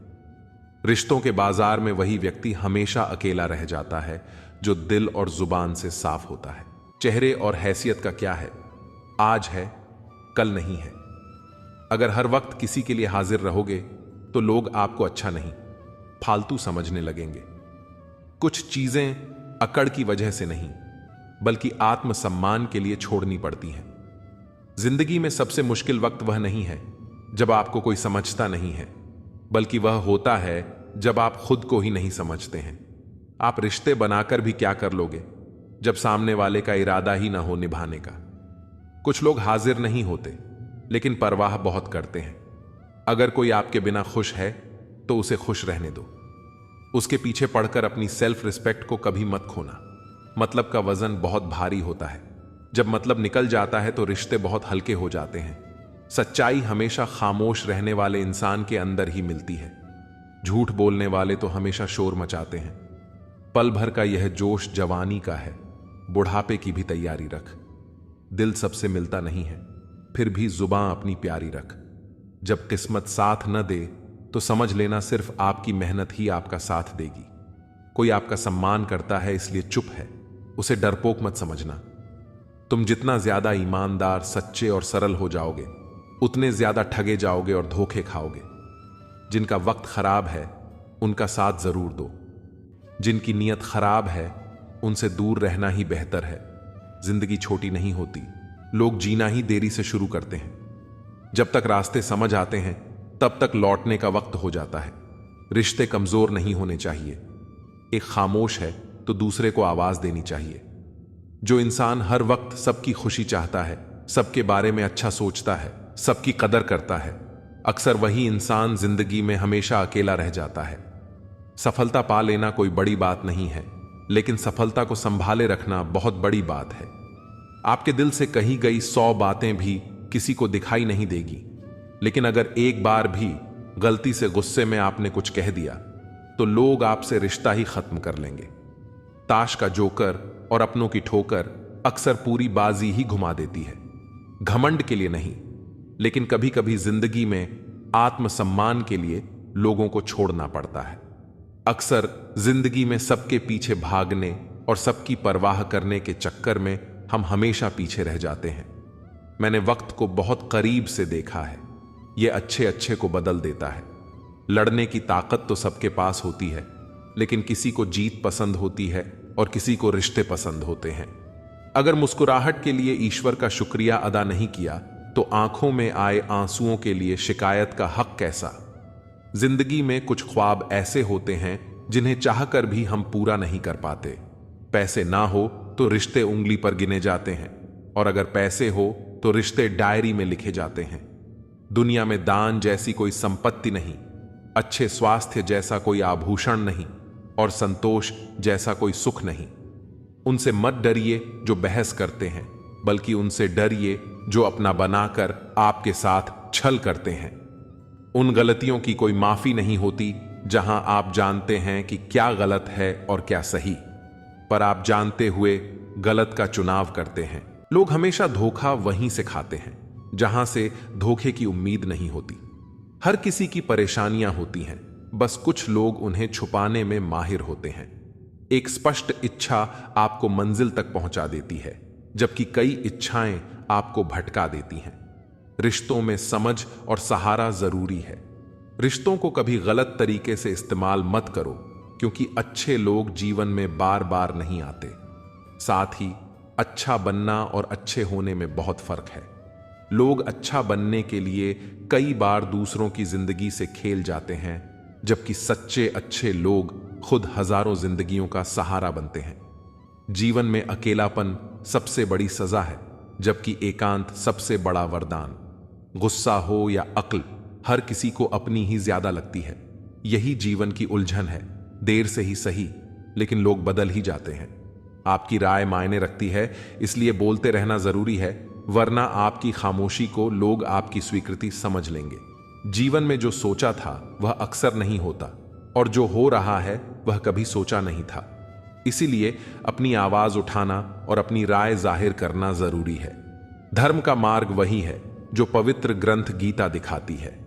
रिश्तों के बाजार में वही व्यक्ति हमेशा अकेला रह जाता है जो दिल और जुबान से साफ होता है। चेहरे और हैसियत का क्या है, आज है कल नहीं है। अगर हर वक्त किसी के लिए हाजिर रहोगे तो लोग आपको अच्छा नहीं, फालतू समझने लगेंगे। कुछ चीजें अकड़ की वजह से नहीं, बल्कि आत्मसम्मान के लिए छोड़नी पड़ती हैं। जिंदगी में सबसे मुश्किल वक्त वह नहीं है जब आपको कोई समझता नहीं है, बल्कि वह होता है जब आप खुद को ही नहीं समझते हैं। आप रिश्ते बनाकर भी क्या कर लोगे जब सामने वाले का इरादा ही ना हो निभाने का। कुछ लोग हाजिर नहीं होते, लेकिन परवाह बहुत करते हैं। अगर कोई आपके बिना खुश है तो उसे खुश रहने दो। उसके पीछे पड़कर अपनी सेल्फ रिस्पेक्ट को कभी मत खोना। मतलब का वजन बहुत भारी होता है। जब मतलब निकल जाता है तो रिश्ते बहुत हल्के हो जाते हैं। सच्चाई हमेशा खामोश रहने वाले इंसान के अंदर ही मिलती है। झूठ बोलने वाले तो हमेशा शोर मचाते हैं। पल भर का यह जोश जवानी का है, बुढ़ापे की भी तैयारी रख। दिल सबसे मिलता नहीं है, फिर भी जुबां अपनी प्यारी रख। जब किस्मत साथ न दे तो समझ लेना सिर्फ आपकी मेहनत ही आपका साथ देगी। कोई आपका सम्मान करता है इसलिए चुप है, उसे डरपोक मत समझना। तुम जितना ज्यादा ईमानदार, सच्चे और सरल हो जाओगे, उतने ज्यादा ठगे जाओगे और धोखे खाओगे। जिनका वक्त खराब है उनका साथ जरूर दो। जिनकी नीयत खराब है उनसे दूर रहना ही बेहतर है। जिंदगी छोटी नहीं होती, लोग जीना ही देरी से शुरू करते हैं। जब तक रास्ते समझ आते हैं तब तक लौटने का वक्त हो जाता है। रिश्ते कमजोर नहीं होने चाहिए। एक खामोश है तो दूसरे को आवाज देनी चाहिए। जो इंसान हर वक्त सबकी खुशी चाहता है, सबके बारे में अच्छा सोचता है, सबकी कदर करता है, अक्सर वही इंसान जिंदगी में हमेशा अकेला रह जाता है। सफलता पा लेना कोई बड़ी बात नहीं है, लेकिन सफलता को संभाले रखना बहुत बड़ी बात है। आपके दिल से कही गई 100 बातें भी किसी को दिखाई नहीं देगी, लेकिन अगर एक बार भी गलती से गुस्से में आपने कुछ कह दिया तो लोग आपसे रिश्ता ही खत्म कर लेंगे। ताश का जोकर और अपनों की ठोकर अक्सर पूरी बाजी ही घुमा देती है। घमंड के लिए नहीं, लेकिन कभी कभी जिंदगी में आत्मसम्मान के लिए लोगों को छोड़ना पड़ता है। अक्सर जिंदगी में सबके पीछे भागने और सबकी परवाह करने के चक्कर में हम हमेशा पीछे रह जाते हैं। मैंने वक्त को बहुत करीब से देखा है। ये अच्छे अच्छे को बदल देता है। लड़ने की ताकत तो सबके पास होती है, लेकिन किसी को जीत पसंद होती है और किसी को रिश्ते पसंद होते हैं। अगर मुस्कुराहट के लिए ईश्वर का शुक्रिया अदा नहीं किया तो आंखों में आए आंसुओं के लिए शिकायत का हक कैसा। जिंदगी में कुछ ख्वाब ऐसे होते हैं जिन्हें चाहकर भी हम पूरा नहीं कर पाते। पैसे ना हो तो रिश्ते उंगली पर गिने जाते हैं, और अगर पैसे हो तो रिश्ते डायरी में लिखे जाते हैं। दुनिया में दान जैसी कोई संपत्ति नहीं, अच्छे स्वास्थ्य जैसा कोई आभूषण नहीं, और संतोष जैसा कोई सुख नहीं। उनसे मत डरिए जो बहस करते हैं, बल्कि उनसे डरिए जो अपना बनाकर आपके साथ छल करते हैं। उन गलतियों की कोई माफी नहीं होती जहां आप जानते हैं कि क्या गलत है और क्या सही, पर आप जानते हुए गलत का चुनाव करते हैं। लोग हमेशा धोखा वहीं से खाते हैं जहां से धोखे की उम्मीद नहीं होती। हर किसी की परेशानियां होती हैं, बस कुछ लोग उन्हें छुपाने में माहिर होते हैं। एक स्पष्ट इच्छा आपको मंजिल तक पहुंचा देती है, जबकि कई इच्छाएं आपको भटका देती हैं। रिश्तों में समझ और सहारा जरूरी है। रिश्तों को कभी गलत तरीके से इस्तेमाल मत करो, क्योंकि अच्छे लोग जीवन में बार बार नहीं आते। साथ ही अच्छा बनना और अच्छे होने में बहुत फर्क है। लोग अच्छा बनने के लिए कई बार दूसरों की जिंदगी से खेल जाते हैं, जबकि सच्चे अच्छे लोग खुद हजारों जिंदगियों का सहारा बनते हैं। जीवन में अकेलापन सबसे बड़ी सजा है, जबकि एकांत सबसे बड़ा वरदान। गुस्सा हो या अक्ल, हर किसी को अपनी ही ज्यादा लगती है। यही जीवन की उलझन है। देर से ही सही, लेकिन लोग बदल ही जाते हैं। आपकी राय मायने रखती है, इसलिए बोलते रहना जरूरी है, वरना आपकी खामोशी को लोग आपकी स्वीकृति समझ लेंगे। जीवन में जो सोचा था वह अक्सर नहीं होता, और जो हो रहा है वह कभी सोचा नहीं था। इसीलिए अपनी आवाज उठाना और अपनी राय जाहिर करना जरूरी है। धर्म का मार्ग वही है जो पवित्र ग्रंथ गीता दिखाती है,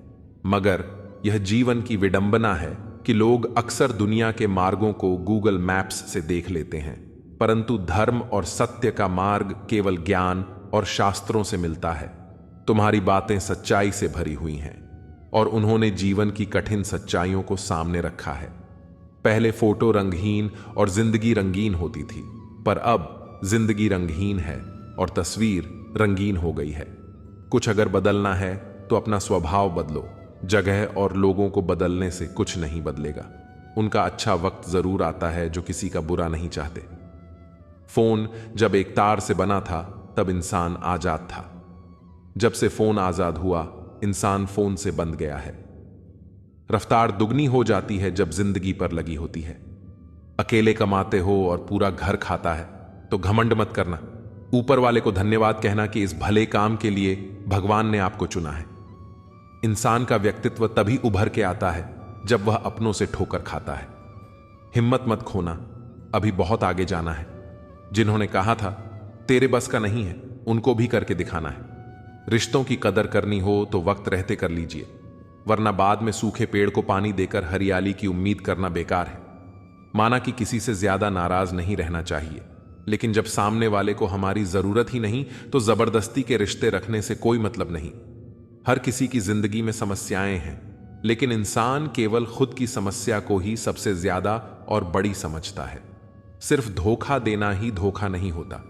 मगर यह जीवन की विडंबना है कि लोग अक्सर दुनिया के मार्गों को गूगल मैप्स से देख लेते हैं, परंतु धर्म और सत्य का मार्ग केवल ज्ञान और शास्त्रों से मिलता है। तुम्हारी बातें सच्चाई से भरी हुई हैं, और उन्होंने जीवन की कठिन सच्चाइयों को सामने रखा है। पहले फोटो रंगहीन और जिंदगी रंगीन होती थी, पर अब जिंदगी रंगहीन है और तस्वीर रंगीन हो गई है। कुछ अगर बदलना है तो अपना स्वभाव बदलो। जगह और लोगों को बदलने से कुछ नहीं बदलेगा। उनका अच्छा वक्त जरूर आता है जो किसी का बुरा नहीं चाहते। फोन जब एक तार से बना था तब इंसान आजाद था। जब से फोन आजाद हुआ, इंसान फोन से बंध गया है। रफ्तार दुगनी हो जाती है जब जिंदगी पर लगी होती है। अकेले कमाते हो और पूरा घर खाता है तो घमंड मत करना। ऊपर वाले को धन्यवाद कहना कि इस भले काम के लिए भगवान ने आपको चुना है। इंसान का व्यक्तित्व तभी उभर के आता है जब वह अपनों से ठोकर खाता है। हिम्मत मत खोना, अभी बहुत आगे जाना है। जिन्होंने कहा था तेरे बस का नहीं है, उनको भी करके दिखाना है। रिश्तों की कदर करनी हो तो वक्त रहते कर लीजिए, वरना बाद में सूखे पेड़ को पानी देकर हरियाली की उम्मीद करना बेकार है। माना कि किसी से ज्यादा नाराज नहीं रहना चाहिए, लेकिन जब सामने वाले को हमारी जरूरत ही नहीं तो जबरदस्ती के रिश्ते रखने से कोई मतलब नहीं। हर किसी की जिंदगी में समस्याएं हैं, लेकिन इंसान केवल खुद की समस्या को ही सबसे ज्यादा और बड़ी समझता है। सिर्फ धोखा देना ही धोखा नहीं होता,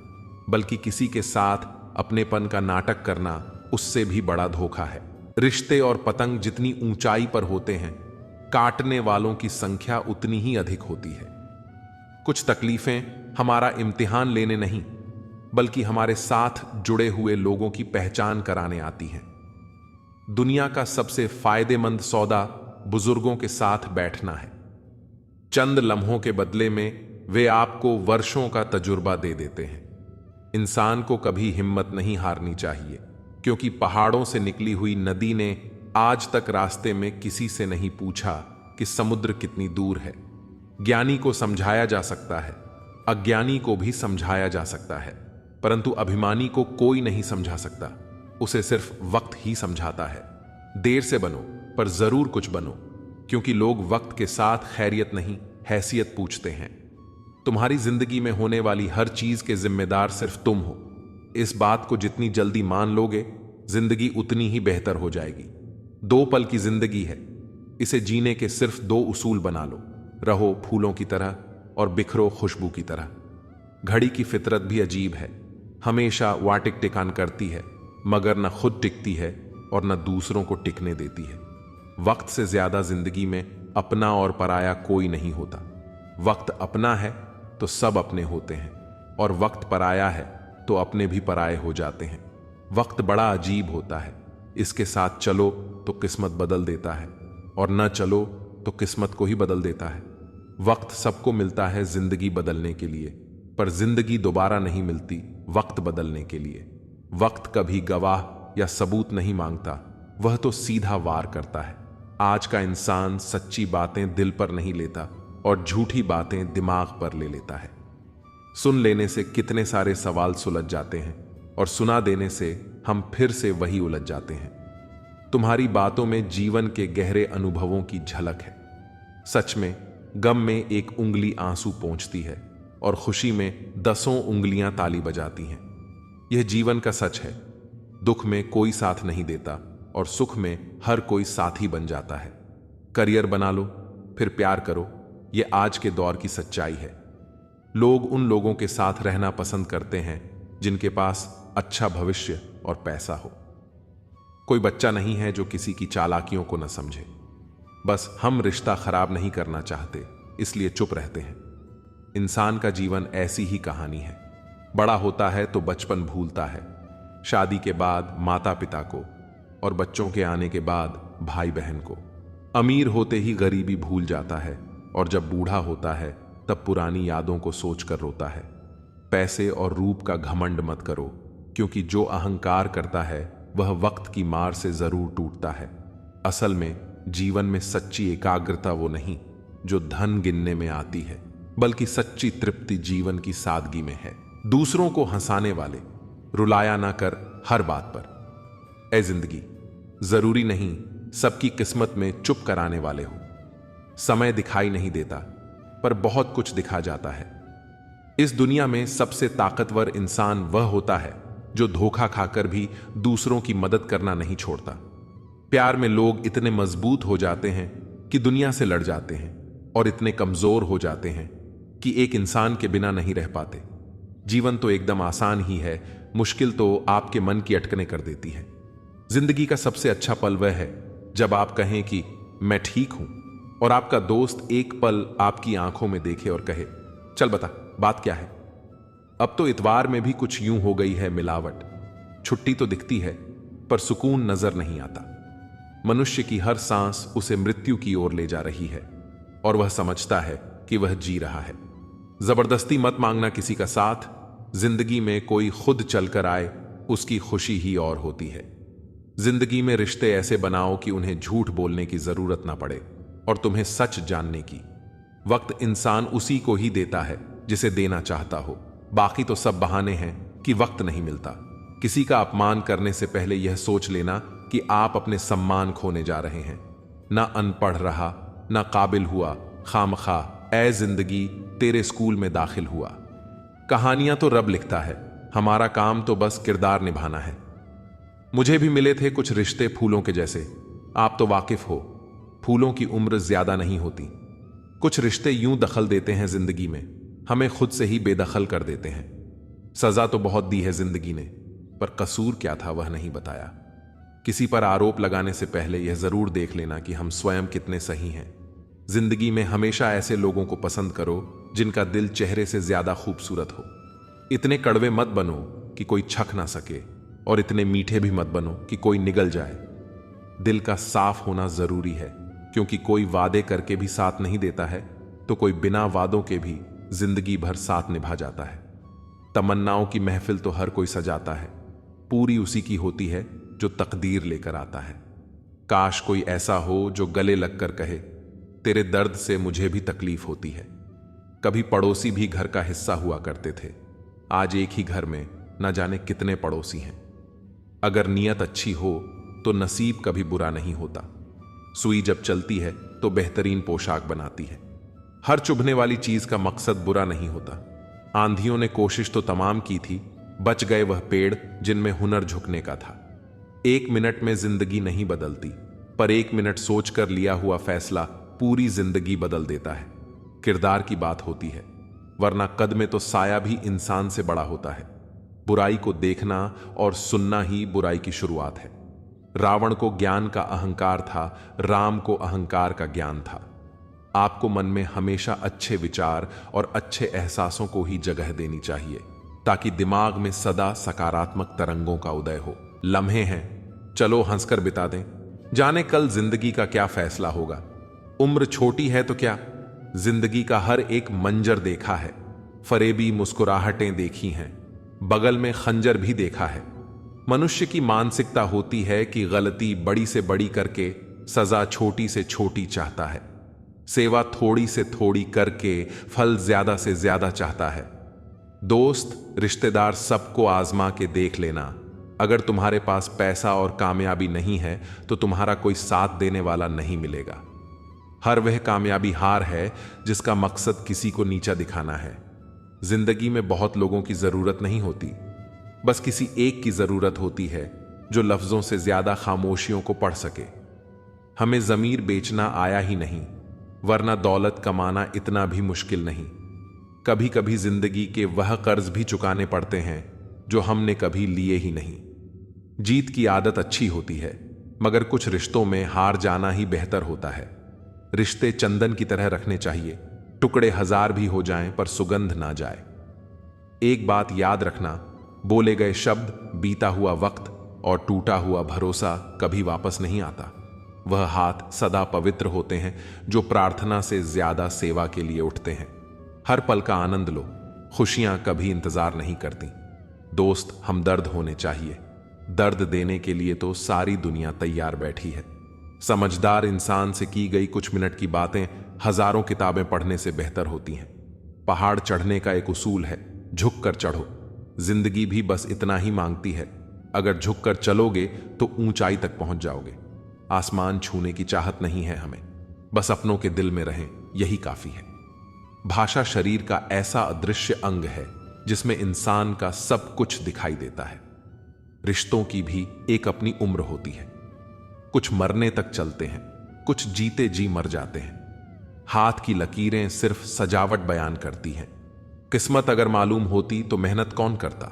बल्कि किसी के साथ अपनेपन का नाटक करना उससे भी बड़ा धोखा है। रिश्ते और पतंग जितनी ऊंचाई पर होते हैं, काटने वालों की संख्या उतनी ही अधिक होती है। कुछ तकलीफें हमारा इम्तिहान लेने नहीं, बल्कि हमारे साथ जुड़े हुए लोगों की पहचान कराने आती हैं। दुनिया का सबसे फायदेमंद सौदा बुजुर्गों के साथ बैठना है। चंद लम्हों के बदले में वे आपको वर्षों का तजुर्बा दे देते हैं। इंसान को कभी हिम्मत नहीं हारनी चाहिए, क्योंकि पहाड़ों से निकली हुई नदी ने आज तक रास्ते में किसी से नहीं पूछा कि समुद्र कितनी दूर है। ज्ञानी को समझाया जा सकता है, अज्ञानी को भी समझाया जा सकता है, परंतु अभिमानी को कोई नहीं समझा सकता। उसे सिर्फ वक्त ही समझाता है। देर से बनो, पर जरूर कुछ बनो, क्योंकि लोग वक्त के साथ खैरियत नहीं, हैसियत पूछते हैं। तुम्हारी जिंदगी में होने वाली हर चीज के जिम्मेदार सिर्फ तुम हो। इस बात को जितनी जल्दी मान लोगे, जिंदगी उतनी ही बेहतर हो जाएगी। 2 पल की जिंदगी है, इसे जीने के सिर्फ 2 उसूल बना लो। रहो फूलों की तरह और बिखरो खुशबू की तरह। घड़ी की फितरत भी अजीब है, हमेशा वाटिक टिकान करती है, मगर न खुद टिकती है और न दूसरों को टिकने देती है। वक्त से ज्यादा जिंदगी में अपना और पराया कोई नहीं होता। वक्त अपना है तो सब अपने होते हैं, और वक्त पराया है तो अपने भी पराये हो जाते हैं। वक्त बड़ा अजीब होता है, इसके साथ चलो तो किस्मत बदल देता है, और न चलो तो किस्मत को ही बदल देता है। वक्त सबको मिलता है जिंदगी बदलने के लिए, पर जिंदगी दोबारा नहीं मिलती वक्त बदलने के लिए। वक्त कभी गवाह या सबूत नहीं मांगता, वह तो सीधा वार करता है। आज का इंसान सच्ची बातें दिल पर नहीं लेता और झूठी बातें दिमाग पर ले लेता है। सुन लेने से कितने सारे सवाल सुलझ जाते हैं, और सुना देने से हम फिर से वही उलझ जाते हैं। तुम्हारी बातों में जीवन के गहरे अनुभवों की झलक है। सच में गम में एक उंगली आंसू पोंछती है और खुशी में 10 उंगलियां ताली बजाती हैं। यह जीवन का सच है। दुख में कोई साथ नहीं देता और सुख में हर कोई साथी बन जाता है। करियर बना लो, फिर प्यार करो, यह आज के दौर की सच्चाई है। लोग उन लोगों के साथ रहना पसंद करते हैं जिनके पास अच्छा भविष्य और पैसा हो। कोई बच्चा नहीं है जो किसी की चालाकियों को न समझे। बस हम रिश्ता खराब नहीं करना चाहते, इसलिए चुप रहते हैं। इंसान का जीवन ऐसी ही कहानी है। बड़ा होता है तो बचपन भूलता है, शादी के बाद माता पिता को, और बच्चों के आने के बाद भाई बहन को। अमीर होते ही गरीबी भूल जाता है, और जब बूढ़ा होता है तब पुरानी यादों को सोचकर रोता है। पैसे और रूप का घमंड मत करो, क्योंकि जो अहंकार करता है वह वक्त की मार से जरूर टूटता है। असल में जीवन में सच्ची एकाग्रता वो नहीं जो धन गिनने में आती है, बल्कि सच्ची तृप्ति जीवन की सादगी में है। दूसरों को हंसाने वाले, रुलाया ना कर हर बात पर। ए जिंदगी, जरूरी नहीं सबकी किस्मत में चुप कराने वाले हो। समय दिखाई नहीं देता, पर बहुत कुछ दिखा जाता है। इस दुनिया में सबसे ताकतवर इंसान वह होता है जो धोखा खाकर भी दूसरों की मदद करना नहीं छोड़ता। प्यार में लोग इतने मजबूत हो जाते हैं कि दुनिया से लड़ जाते हैं, और इतने कमजोर हो जाते हैं कि एक इंसान के बिना नहीं रह पाते। जीवन तो एकदम आसान ही है, मुश्किल तो आपके मन की अटकने कर देती है। जिंदगी का सबसे अच्छा पल वह है जब आप कहें कि मैं ठीक हूं, और आपका दोस्त एक पल आपकी आंखों में देखे और कहे, चल बता बात क्या है। अब तो इतवार में भी कुछ यूं हो गई है मिलावट। छुट्टी तो दिखती है, पर सुकून नजर नहीं आता। मनुष्य की हर सांस उसे मृत्यु की ओर ले जा रही है, और वह समझता है कि वह जी रहा है। जबरदस्ती मत मांगना किसी का साथ। जिंदगी में कोई खुद चलकर आए, उसकी खुशी ही और होती है। जिंदगी में रिश्ते ऐसे बनाओ कि उन्हें झूठ बोलने की जरूरत ना पड़े, और तुम्हें सच जानने की। वक्त इंसान उसी को ही देता है जिसे देना चाहता हो। बाकी तो सब बहाने हैं कि वक्त नहीं मिलता। किसी का अपमान करने से पहले यह सोच लेना कि आप अपने सम्मान खोने जा रहे हैं। ना अनपढ़ रहा, ना काबिल हुआ, खामखा ए जिंदगी तेरे स्कूल में दाखिल हुआ। कहानियां तो रब लिखता है, हमारा काम तो बस किरदार निभाना है। मुझे भी मिले थे कुछ रिश्ते फूलों के जैसे। आप तो वाकिफ हो, फूलों की उम्र ज्यादा नहीं होती। कुछ रिश्ते यूं दखल देते हैं जिंदगी में, हमें खुद से ही बेदखल कर देते हैं। सजा तो बहुत दी है जिंदगी ने, पर कसूर क्या था वह नहीं बताया। किसी पर आरोप लगाने से पहले यह जरूर देख लेना कि हम स्वयं कितने सही हैं। जिंदगी में हमेशा ऐसे लोगों को पसंद करो जिनका दिल चेहरे से ज्यादा खूबसूरत हो। इतने कड़वे मत बनो कि कोई छक ना सके, और इतने मीठे भी मत बनो कि कोई निगल जाए। दिल का साफ होना जरूरी है, क्योंकि कोई वादे करके भी साथ नहीं देता है, तो कोई बिना वादों के भी जिंदगी भर साथ निभा जाता है। तमन्नाओं की महफिल तो हर कोई सजाता है, पूरी उसी की होती है जो तकदीर लेकर आता है। काश कोई ऐसा हो जो गले लगकर कहे, तेरे दर्द से मुझे भी तकलीफ होती है। कभी पड़ोसी भी घर का हिस्सा हुआ करते थे, आज एक ही घर में न जाने कितने पड़ोसी हैं। अगर नीयत अच्छी हो तो नसीब कभी बुरा नहीं होता। सुई जब चलती है तो बेहतरीन पोशाक बनाती है। हर चुभने वाली चीज का मकसद बुरा नहीं होता। आंधियों ने कोशिश तो तमाम की थी, बच गए वह पेड़ जिनमें हुनर झुकने का था। 1 मिनट में जिंदगी नहीं बदलती, पर 1 मिनट सोचकर लिया हुआ फैसला पूरी जिंदगी बदल देता है। किरदार की बात होती है, वरना कद में तो साया भी इंसान से बड़ा होता है। बुराई को देखना और सुनना ही बुराई की शुरुआत है। रावण को ज्ञान का अहंकार था, राम को अहंकार का ज्ञान था। आपको मन में हमेशा अच्छे विचार और अच्छे एहसासों को ही जगह देनी चाहिए, ताकि दिमाग में सदा सकारात्मक तरंगों का उदय हो। लम्हे हैं, चलो हंसकर बिता दें, जाने कल जिंदगी का क्या फैसला होगा। उम्र छोटी है तो क्या, जिंदगी का हर एक मंजर देखा है, फरेबी मुस्कुराहटें देखी हैं, बगल में खंजर भी देखा है। मनुष्य की मानसिकता होती है कि गलती बड़ी से बड़ी करके सजा छोटी से छोटी चाहता है, सेवा थोड़ी से थोड़ी करके फल ज्यादा से ज्यादा चाहता है। दोस्त रिश्तेदार सबको आजमा के देख लेना। अगर तुम्हारे पास पैसा और कामयाबी नहीं है तो तुम्हारा कोई साथ देने वाला नहीं मिलेगा। हर वह कामयाबी हार है जिसका मकसद किसी को नीचा दिखाना है। जिंदगी में बहुत लोगों की जरूरत नहीं होती, बस किसी एक की जरूरत होती है जो लफ्जों से ज्यादा खामोशियों को पढ़ सके। हमें जमीर बेचना आया ही नहीं, वरना दौलत कमाना इतना भी मुश्किल नहीं। कभी कभी जिंदगी के वह कर्ज भी चुकाने पड़ते हैं जो हमने कभी लिए ही नहीं। जीत की आदत अच्छी होती है, मगर कुछ रिश्तों में हार जाना ही बेहतर होता है। रिश्ते चंदन की तरह रखने चाहिए, टुकड़े 1000 भी हो जाएं पर सुगंध ना जाए। एक बात याद रखना, बोले गए शब्द, बीता हुआ वक्त और टूटा हुआ भरोसा कभी वापस नहीं आता। वह हाथ सदा पवित्र होते हैं जो प्रार्थना से ज्यादा सेवा के लिए उठते हैं। हर पल का आनंद लो, खुशियां कभी इंतजार नहीं करती। दोस्त हमदर्द होने चाहिए, दर्द देने के लिए तो सारी दुनिया तैयार बैठी है। समझदार इंसान से की गई कुछ मिनट की बातें हजारों किताबें पढ़ने से बेहतर होती हैं। पहाड़ चढ़ने का एक उसूल है, झुक कर चढ़ो। जिंदगी भी बस इतना ही मांगती है, अगर झुक कर चलोगे तो ऊंचाई तक पहुंच जाओगे। आसमान छूने की चाहत नहीं है हमें, बस अपनों के दिल में रहें, यही काफी है। भाषा शरीर का ऐसा अदृश्य अंग है जिसमें इंसान का सब कुछ दिखाई देता है। रिश्तों की भी एक अपनी उम्र होती है, कुछ मरने तक चलते हैं, कुछ जीते जी मर जाते हैं। हाथ की लकीरें सिर्फ सजावट बयान करती हैं। किस्मत अगर मालूम होती तो मेहनत कौन करता।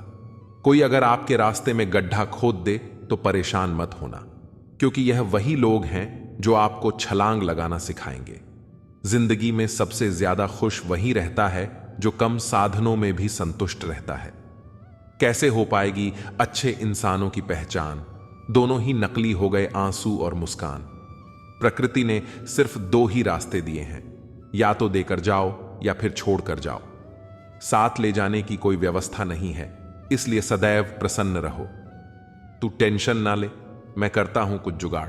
कोई अगर आपके रास्ते में गड्ढा खोद दे तो परेशान मत होना, क्योंकि यह वही लोग हैं जो आपको छलांग लगाना सिखाएंगे। जिंदगी में सबसे ज्यादा खुश वही रहता है जो कम साधनों में भी संतुष्ट रहता है। कैसे हो पाएगी अच्छे इंसानों की पहचान, दोनों ही नकली हो गए आंसू और मुस्कान। प्रकृति ने सिर्फ 2 ही रास्ते दिए हैं, या तो देकर जाओ या फिर छोड़कर जाओ। साथ ले जाने की कोई व्यवस्था नहीं है, इसलिए सदैव प्रसन्न रहो। तू टेंशन ना ले, मैं करता हूं कुछ जुगाड़।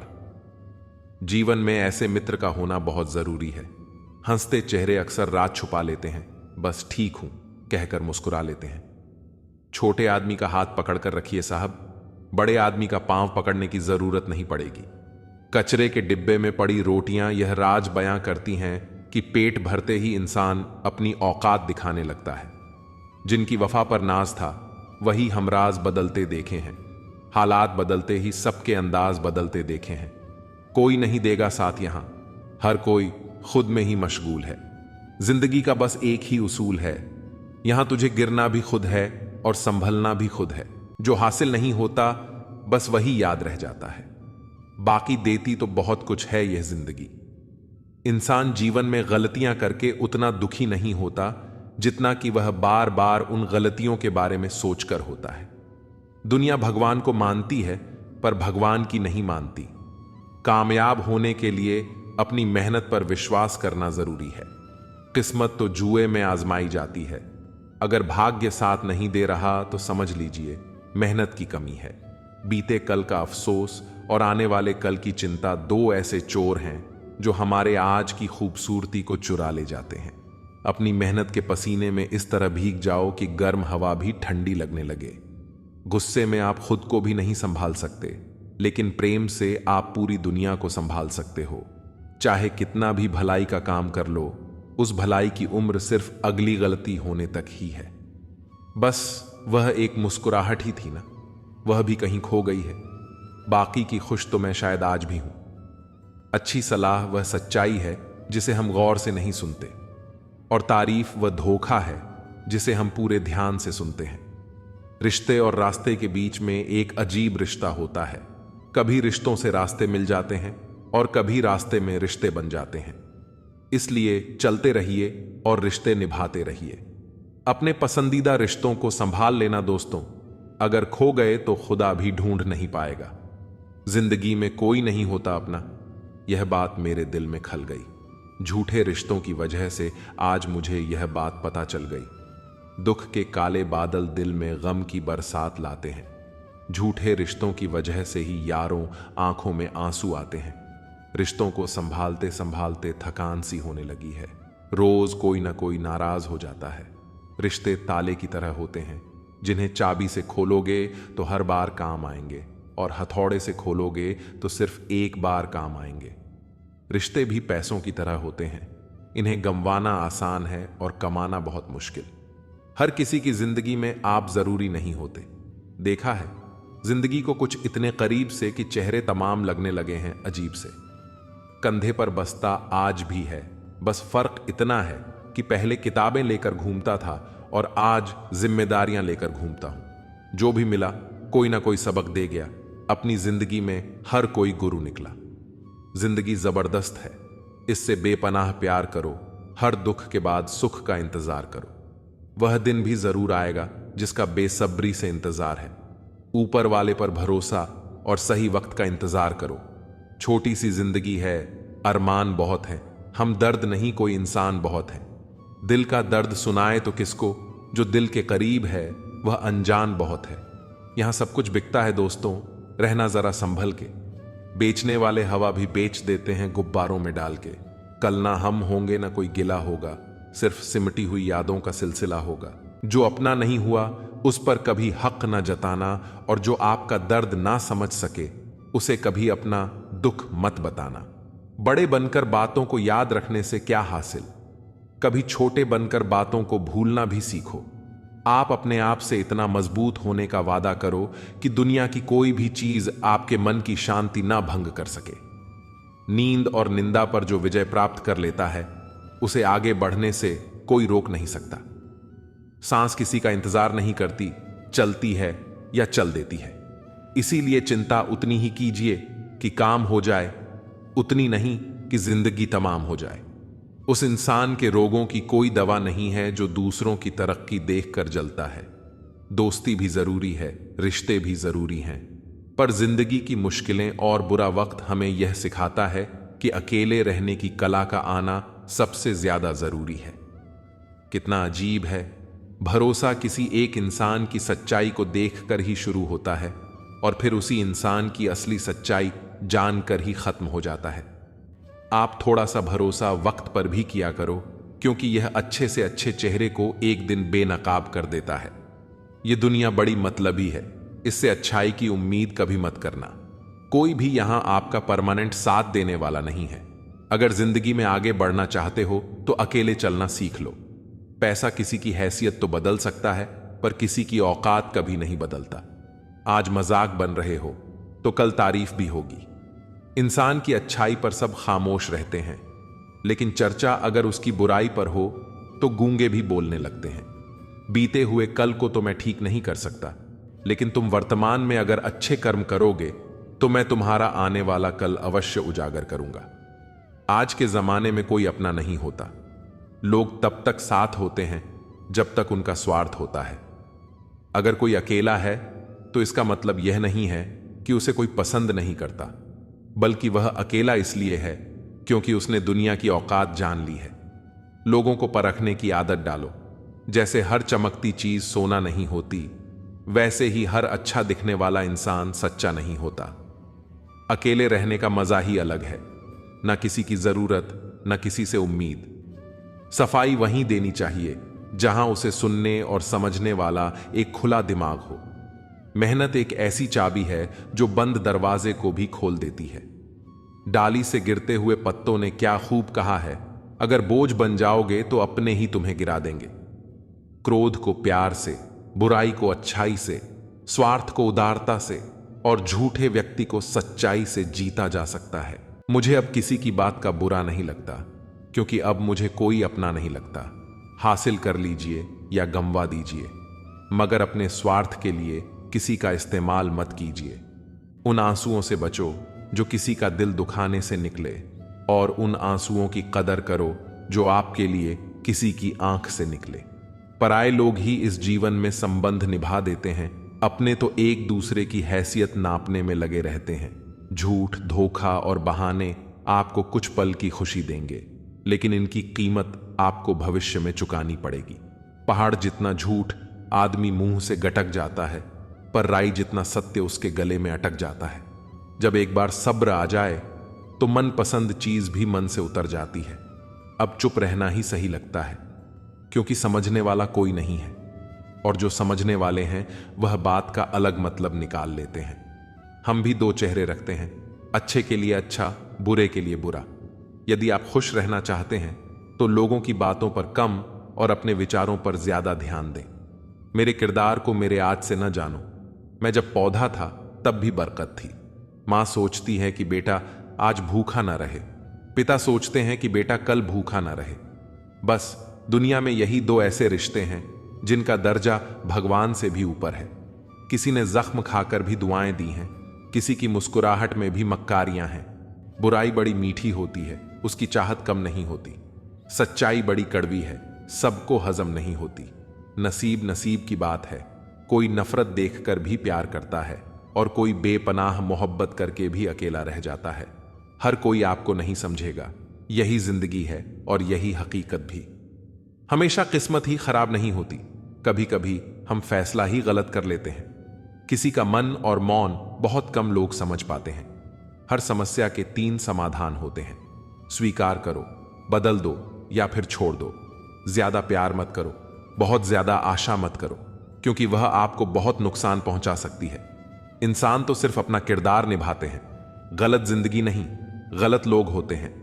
जीवन में ऐसे मित्र का होना बहुत जरूरी है। हंसते चेहरे अक्सर राज छुपा लेते हैं, बस ठीक हूं कहकर मुस्कुरा लेते हैं। छोटे आदमी का हाथ पकड़कर रखिए साहब, बड़े आदमी का पांव पकड़ने की जरूरत नहीं पड़ेगी। कचरे के डिब्बे में पड़ी रोटियां यह राज बयां करती हैं कि पेट भरते ही इंसान अपनी औकात दिखाने लगता है। जिनकी वफा पर नाज था वही हमराज बदलते देखे हैं। हालात बदलते ही सबके अंदाज बदलते देखे हैं। कोई नहीं देगा साथ यहां, हर कोई खुद में ही मशगूल है। जिंदगी का बस एक ही उसूल है, यहां तुझे गिरना भी खुद है और संभलना भी खुद है। जो हासिल नहीं होता बस वही याद रह जाता है, बाकी देती तो बहुत कुछ है यह जिंदगी। इंसान जीवन में गलतियां करके उतना दुखी नहीं होता जितना कि वह बार बार उन गलतियों के बारे में सोचकर होता है। दुनिया भगवान को मानती है पर भगवान की नहीं मानती। कामयाब होने के लिए अपनी मेहनत पर विश्वास करना जरूरी है। किस्मत तो जुए में आजमाई जाती है, अगर भाग्य साथ नहीं दे रहा तो समझ लीजिए मेहनत की कमी है। बीते कल का अफसोस और आने वाले कल की चिंता 2 ऐसे चोर हैं जो हमारे आज की खूबसूरती को चुरा ले जाते हैं। अपनी मेहनत के पसीने में इस तरह भीग जाओ कि गर्म हवा भी ठंडी लगने लगे। गुस्से में आप खुद को भी नहीं संभाल सकते, लेकिन प्रेम से आप पूरी दुनिया को संभाल सकते हो। चाहे कितना भी भलाई का काम कर लो, उस भलाई की उम्र सिर्फ अगली गलती होने तक ही है। बस वह एक मुस्कुराहट ही थी ना, वह भी कहीं खो गई है। बाकी की खुश तो मैं शायद आज भी हूं। अच्छी सलाह वह सच्चाई है जिसे हम गौर से नहीं सुनते, और तारीफ वह धोखा है जिसे हम पूरे ध्यान से सुनते हैं। रिश्ते और रास्ते के बीच में एक अजीब रिश्ता होता है। कभी रिश्तों से रास्ते मिल जाते हैं और कभी रास्ते में रिश्ते बन जाते हैं। इसलिए चलते रहिए और रिश्ते निभाते रहिए। अपने पसंदीदा रिश्तों को संभाल लेना दोस्तों, अगर खो गए तो खुदा भी ढूंढ नहीं पाएगा। जिंदगी में कोई नहीं होता अपना, यह बात मेरे दिल में खल गई। झूठे रिश्तों की वजह से आज मुझे यह बात पता चल गई। दुख के काले बादल दिल में गम की बरसात लाते हैं। झूठे रिश्तों की वजह से ही यारों आंखों में आंसू आते हैं। रिश्तों को संभालते संभालते थकान सी होने लगी है। रोज कोई ना कोई नाराज हो जाता है। रिश्ते ताले की तरह होते हैं, जिन्हें चाबी से खोलोगे तो हर बार काम आएंगे और हथौड़े से खोलोगे तो सिर्फ एक बार काम आएंगे। रिश्ते भी पैसों की तरह होते हैं, इन्हें गंवाना आसान है और कमाना बहुत मुश्किल। हर किसी की जिंदगी में आप जरूरी नहीं होते। देखा है जिंदगी को कुछ इतने करीब से कि चेहरे तमाम लगने लगे हैं अजीब से। कंधे पर बस्ता आज भी है, बस फर्क इतना है कि पहले किताबें लेकर घूमता था और आज जिम्मेदारियां लेकर घूमता हूं। जो भी मिला कोई ना कोई सबक दे गया। अपनी जिंदगी में हर कोई गुरु निकला। जिंदगी जबरदस्त है, इससे बेपनाह प्यार करो। हर दुख के बाद सुख का इंतजार करो। वह दिन भी जरूर आएगा जिसका बेसब्री से इंतजार है। ऊपर वाले पर भरोसा और सही वक्त का इंतजार करो। छोटी सी जिंदगी है, अरमान बहुत है, हम दर्द नहीं कोई इंसान बहुत है। दिल का दर्द सुनाए तो किसको, जो दिल के करीब है वह अनजान बहुत है। यहां सब कुछ बिकता है दोस्तों, रहना जरा संभल के। बेचने वाले हवा भी बेच देते हैं गुब्बारों में डाल के। कल ना हम होंगे ना कोई गिला होगा, सिर्फ सिमटी हुई यादों का सिलसिला होगा। जो अपना नहीं हुआ उस पर कभी हक ना जताना, और जो आपका दर्द ना समझ सके उसे कभी अपना दुख मत बताना। बड़े बनकर बातों को याद रखने से क्या हासिल, कभी छोटे बनकर बातों को भूलना भी सीखो। आप अपने आप से इतना मजबूत होने का वादा करो कि दुनिया की कोई भी चीज आपके मन की शांति ना भंग कर सके। नींद और निंदा पर जो विजय प्राप्त कर लेता है उसे आगे बढ़ने से कोई रोक नहीं सकता। सांस किसी का इंतजार नहीं करती, चलती है या चल देती है। इसीलिए चिंता उतनी ही कीजिए कि काम हो जाए, उतनी नहीं कि जिंदगी तमाम हो जाए। उस इंसान के रोगों की कोई दवा नहीं है जो दूसरों की तरक्की देखकर जलता है। दोस्ती भी जरूरी है, रिश्ते भी जरूरी हैं, पर जिंदगी की मुश्किलें और बुरा वक्त हमें यह सिखाता है कि अकेले रहने की कला का आना सबसे ज्यादा जरूरी है। कितना अजीब है, भरोसा किसी एक इंसान की सच्चाई को देखकर ही शुरू होता है और फिर उसी इंसान की असली सच्चाई जानकर ही खत्म हो जाता है। आप थोड़ा सा भरोसा वक्त पर भी किया करो, क्योंकि यह अच्छे से अच्छे चेहरे को एक दिन बेनकाब कर देता है। यह दुनिया बड़ी मतलबी है, इससे अच्छाई की उम्मीद कभी मत करना। कोई भी यहां आपका परमानेंट साथ देने वाला नहीं है। अगर जिंदगी में आगे बढ़ना चाहते हो तो अकेले चलना सीख लो। पैसा किसी की हैसियत तो बदल सकता है, पर किसी की औकात कभी नहीं बदलता। आज मजाक बन रहे हो तो कल तारीफ भी होगी। इंसान की अच्छाई पर सब खामोश रहते हैं, लेकिन चर्चा अगर उसकी बुराई पर हो तो गूंगे भी बोलने लगते हैं। बीते हुए कल को तो मैं ठीक नहीं कर सकता, लेकिन तुम वर्तमान में अगर अच्छे कर्म करोगे तो मैं तुम्हारा आने वाला कल अवश्य उजागर करूंगा। आज के जमाने में कोई अपना नहीं होता। लोग तब तक साथ होते हैं जब तक उनका स्वार्थ होता है। अगर कोई अकेला है तो इसका मतलब यह नहीं है कि उसे कोई पसंद नहीं करता, बल्कि वह अकेला इसलिए है क्योंकि उसने दुनिया की औकात जान ली है। लोगों को परखने की आदत डालो। जैसे हर चमकती चीज सोना नहीं होती, वैसे ही हर अच्छा दिखने वाला इंसान सच्चा नहीं होता। अकेले रहने का मजा ही अलग है, न किसी की जरूरत न किसी से उम्मीद। सफाई वहीं देनी चाहिए जहां उसे सुनने और समझने वाला एक खुला दिमाग हो। मेहनत एक ऐसी चाबी है जो बंद दरवाजे को भी खोल देती है। डाली से गिरते हुए पत्तों ने क्या खूब कहा है, अगर बोझ बन जाओगे तो अपने ही तुम्हें गिरा देंगे। क्रोध को प्यार से, बुराई को अच्छाई से, स्वार्थ को उदारता से और झूठे व्यक्ति को सच्चाई से जीता जा सकता है। मुझे अब किसी की बात का बुरा नहीं लगता, क्योंकि अब मुझे कोई अपना नहीं लगता। हासिल कर लीजिए या गंवा दीजिए, मगर अपने स्वार्थ के लिए किसी का इस्तेमाल मत कीजिए। उन आंसुओं से बचो जो किसी का दिल दुखाने से निकले, और उन आंसुओं की कदर करो जो आपके लिए किसी की आंख से निकले। पराये लोग ही इस जीवन में संबंध निभा देते हैं, अपने तो एक दूसरे की हैसियत नापने में लगे रहते हैं। झूठ, धोखा और बहाने आपको कुछ पल की खुशी देंगे, लेकिन इनकी कीमत आपको भविष्य में चुकानी पड़ेगी। पहाड़ जितना झूठ आदमी मुंह से गटक जाता है, पर राई जितना सत्य उसके गले में अटक जाता है। जब एक बार सब्र आ जाए तो मनपसंद चीज भी मन से उतर जाती है। अब चुप रहना ही सही लगता है, क्योंकि समझने वाला कोई नहीं है, और जो समझने वाले हैं वह बात का अलग मतलब निकाल लेते हैं। हम भी दो चेहरे रखते हैं, अच्छे के लिए अच्छा, बुरे के लिए बुरा। यदि आप खुश रहना चाहते हैं तो लोगों की बातों पर कम और अपने विचारों पर ज्यादा ध्यान दें। मेरे किरदार को मेरे आज से न जानो। मैं जब पौधा था तब भी बरकत थी। मां सोचती है कि बेटा आज भूखा ना रहे, पिता सोचते हैं कि बेटा कल भूखा ना रहे। बस दुनिया में यही दो ऐसे रिश्ते हैं जिनका दर्जा भगवान से भी ऊपर है। किसी ने जख्म खाकर भी दुआएं दी हैं, किसी की मुस्कुराहट में भी मक्कारियां हैं। बुराई बड़ी मीठी होती है, उसकी चाहत कम नहीं होती। सच्चाई बड़ी कड़वी है, सबको हजम नहीं होती। नसीब नसीब की बात है, कोई नफरत देखकर भी प्यार करता है, और कोई बेपनाह मोहब्बत करके भी अकेला रह जाता है। हर कोई आपको नहीं समझेगा, यही जिंदगी है और यही हकीकत भी। हमेशा किस्मत ही खराब नहीं होती, कभी कभी हम फैसला ही गलत कर लेते हैं। किसी का मन और मौन बहुत कम लोग समझ पाते हैं। हर समस्या के 3 समाधान होते हैं। स्वीकार करो, बदल दो या फिर छोड़ दो। ज्यादा प्यार मत करो, बहुत ज्यादा आशा मत करो, क्योंकि वह आपको बहुत नुकसान पहुंचा सकती है। इंसान तो सिर्फ अपना किरदार निभाते हैं, गलत जिंदगी नहीं, गलत लोग होते हैं।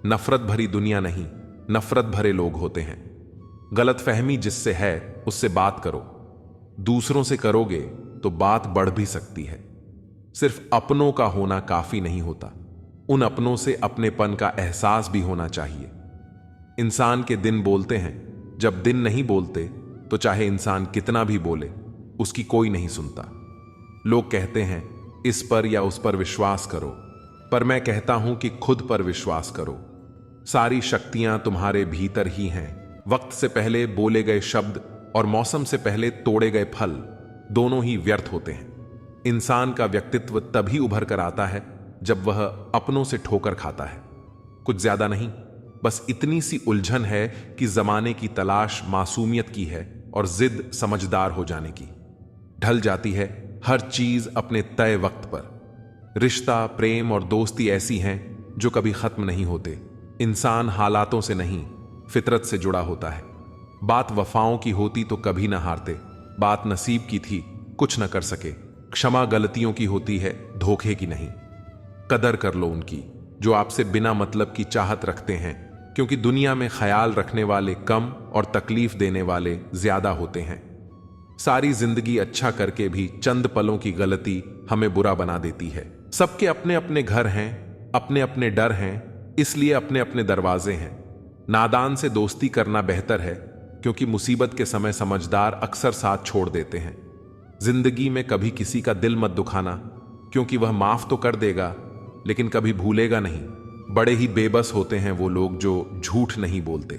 नफरत भरी दुनिया नहीं, नफरत भरे लोग होते हैं। गलत फहमी जिससे है उससे बात करो। दूसरों से करोगे तो बात बढ़ भी सकती है। सिर्फ अपनों का होना काफी नहीं होता, उन अपनों से अपनेपन का एहसास भी होना चाहिए। इंसान के दिन बोलते हैं, जब दिन नहीं बोलते तो चाहे इंसान कितना भी बोले उसकी कोई नहीं सुनता। लोग कहते हैं इस पर या उस पर विश्वास करो, पर मैं कहता हूं कि खुद पर विश्वास करो। सारी शक्तियां तुम्हारे भीतर ही हैं। वक्त से पहले बोले गए शब्द और मौसम से पहले तोड़े गए फल दोनों ही व्यर्थ होते हैं। इंसान का व्यक्तित्व तभी उभर कर आता है जब वह अपनों से ठोकर खाता है। कुछ ज्यादा नहीं, बस इतनी सी उलझन है कि जमाने की तलाश मासूमियत की है और जिद समझदार हो जाने की। ढल जाती है हर चीज अपने तय वक्त पर। रिश्ता, प्रेम और दोस्ती ऐसी हैं जो कभी खत्म नहीं होते। इंसान हालातों से नहीं, फितरत से जुड़ा होता है। बात वफाओं की होती तो कभी ना हारते। बात नसीब की थी, कुछ न कर सके। क्षमा गलतियों की होती है, धोखे की नहीं। कदर कर लो उनकी जो आपसे बिना मतलब की चाहत रखते हैं, क्योंकि दुनिया में ख्याल रखने वाले कम और तकलीफ देने वाले ज्यादा होते हैं। सारी जिंदगी अच्छा करके भी चंद पलों की गलती हमें बुरा बना देती है। सबके अपने अपने घर हैं, अपने अपने डर हैं, इसलिए अपने अपने दरवाजे हैं। नादान से दोस्ती करना बेहतर है, क्योंकि मुसीबत के समय समझदार अक्सर साथ छोड़ देते हैं। जिंदगी में कभी किसी का दिल मत दुखाना, क्योंकि वह माफ तो कर देगा लेकिन कभी भूलेगा नहीं। बड़े ही बेबस होते हैं वो लोग जो झूठ नहीं बोलते,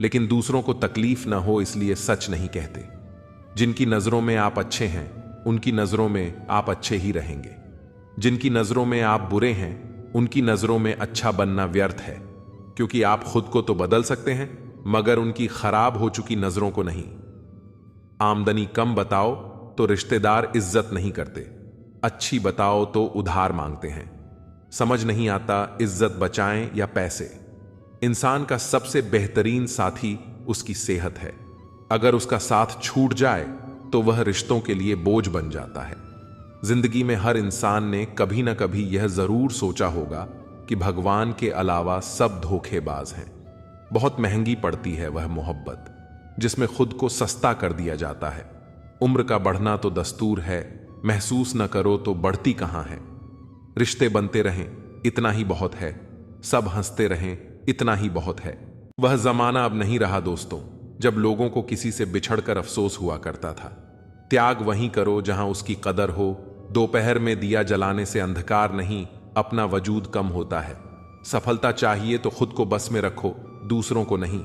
लेकिन दूसरों को तकलीफ ना हो इसलिए सच नहीं कहते। जिनकी नजरों में आप अच्छे हैं, उनकी नजरों में आप अच्छे ही रहेंगे। जिनकी नजरों में आप बुरे हैं, उनकी नजरों में अच्छा बनना व्यर्थ है, क्योंकि आप खुद को तो बदल सकते हैं, मगर उनकी खराब हो चुकी नजरों को नहीं। आमदनी कम बताओ तो रिश्तेदार इज्जत नहीं करते, अच्छी बताओ तो उधार मांगते हैं। समझ नहीं आता इज्जत बचाएं या पैसे। इंसान का सबसे बेहतरीन साथी उसकी सेहत है। अगर उसका साथ छूट जाए तो वह रिश्तों के लिए बोझ बन जाता है। जिंदगी में हर इंसान ने कभी ना कभी यह जरूर सोचा होगा कि भगवान के अलावा सब धोखेबाज हैं। बहुत महंगी पड़ती है वह मोहब्बत जिसमें खुद को सस्ता कर दिया जाता है। उम्र का बढ़ना तो दस्तूर है, महसूस न करो तो बढ़ती कहां है। रिश्ते बनते रहें, इतना ही बहुत है, सब हंसते रहें, इतना ही बहुत है। वह जमाना अब नहीं रहा दोस्तों, जब लोगों को किसी से बिछड़कर अफसोस हुआ करता था। त्याग वहीं करो जहां उसकी कदर हो। दोपहर में दिया जलाने से अंधकार नहीं, अपना वजूद कम होता है। सफलता चाहिए तो खुद को बस में रखो, दूसरों को नहीं।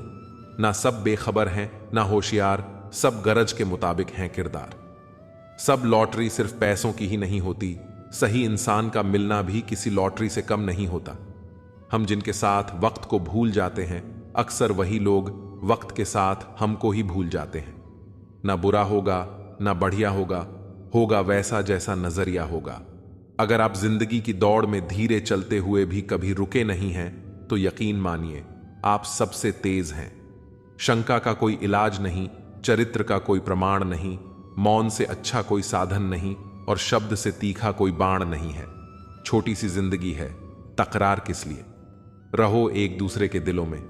ना सब बेखबर हैं, ना होशियार, सब गरज के मुताबिक हैं किरदार। सब लॉटरी सिर्फ पैसों की ही नहीं होती, सही इंसान का मिलना भी किसी लॉटरी से कम नहीं होता। हम जिनके साथ वक्त को भूल जाते हैं, अक्सर वही लोग वक्त के साथ हमको ही भूल जाते हैं। ना बुरा होगा, ना बढ़िया होगा, होगा वैसा जैसा नजरिया होगा। अगर आप जिंदगी की दौड़ में धीरे चलते हुए भी कभी रुके नहीं हैं, तो यकीन मानिए आप सबसे तेज हैं। शंका का कोई इलाज नहीं, चरित्र का कोई प्रमाण नहीं, मौन से अच्छा कोई साधन नहीं, और शब्द से तीखा कोई बाण नहीं है। छोटी सी जिंदगी है, तकरार किस लिए? रहो एक दूसरे के दिलों में,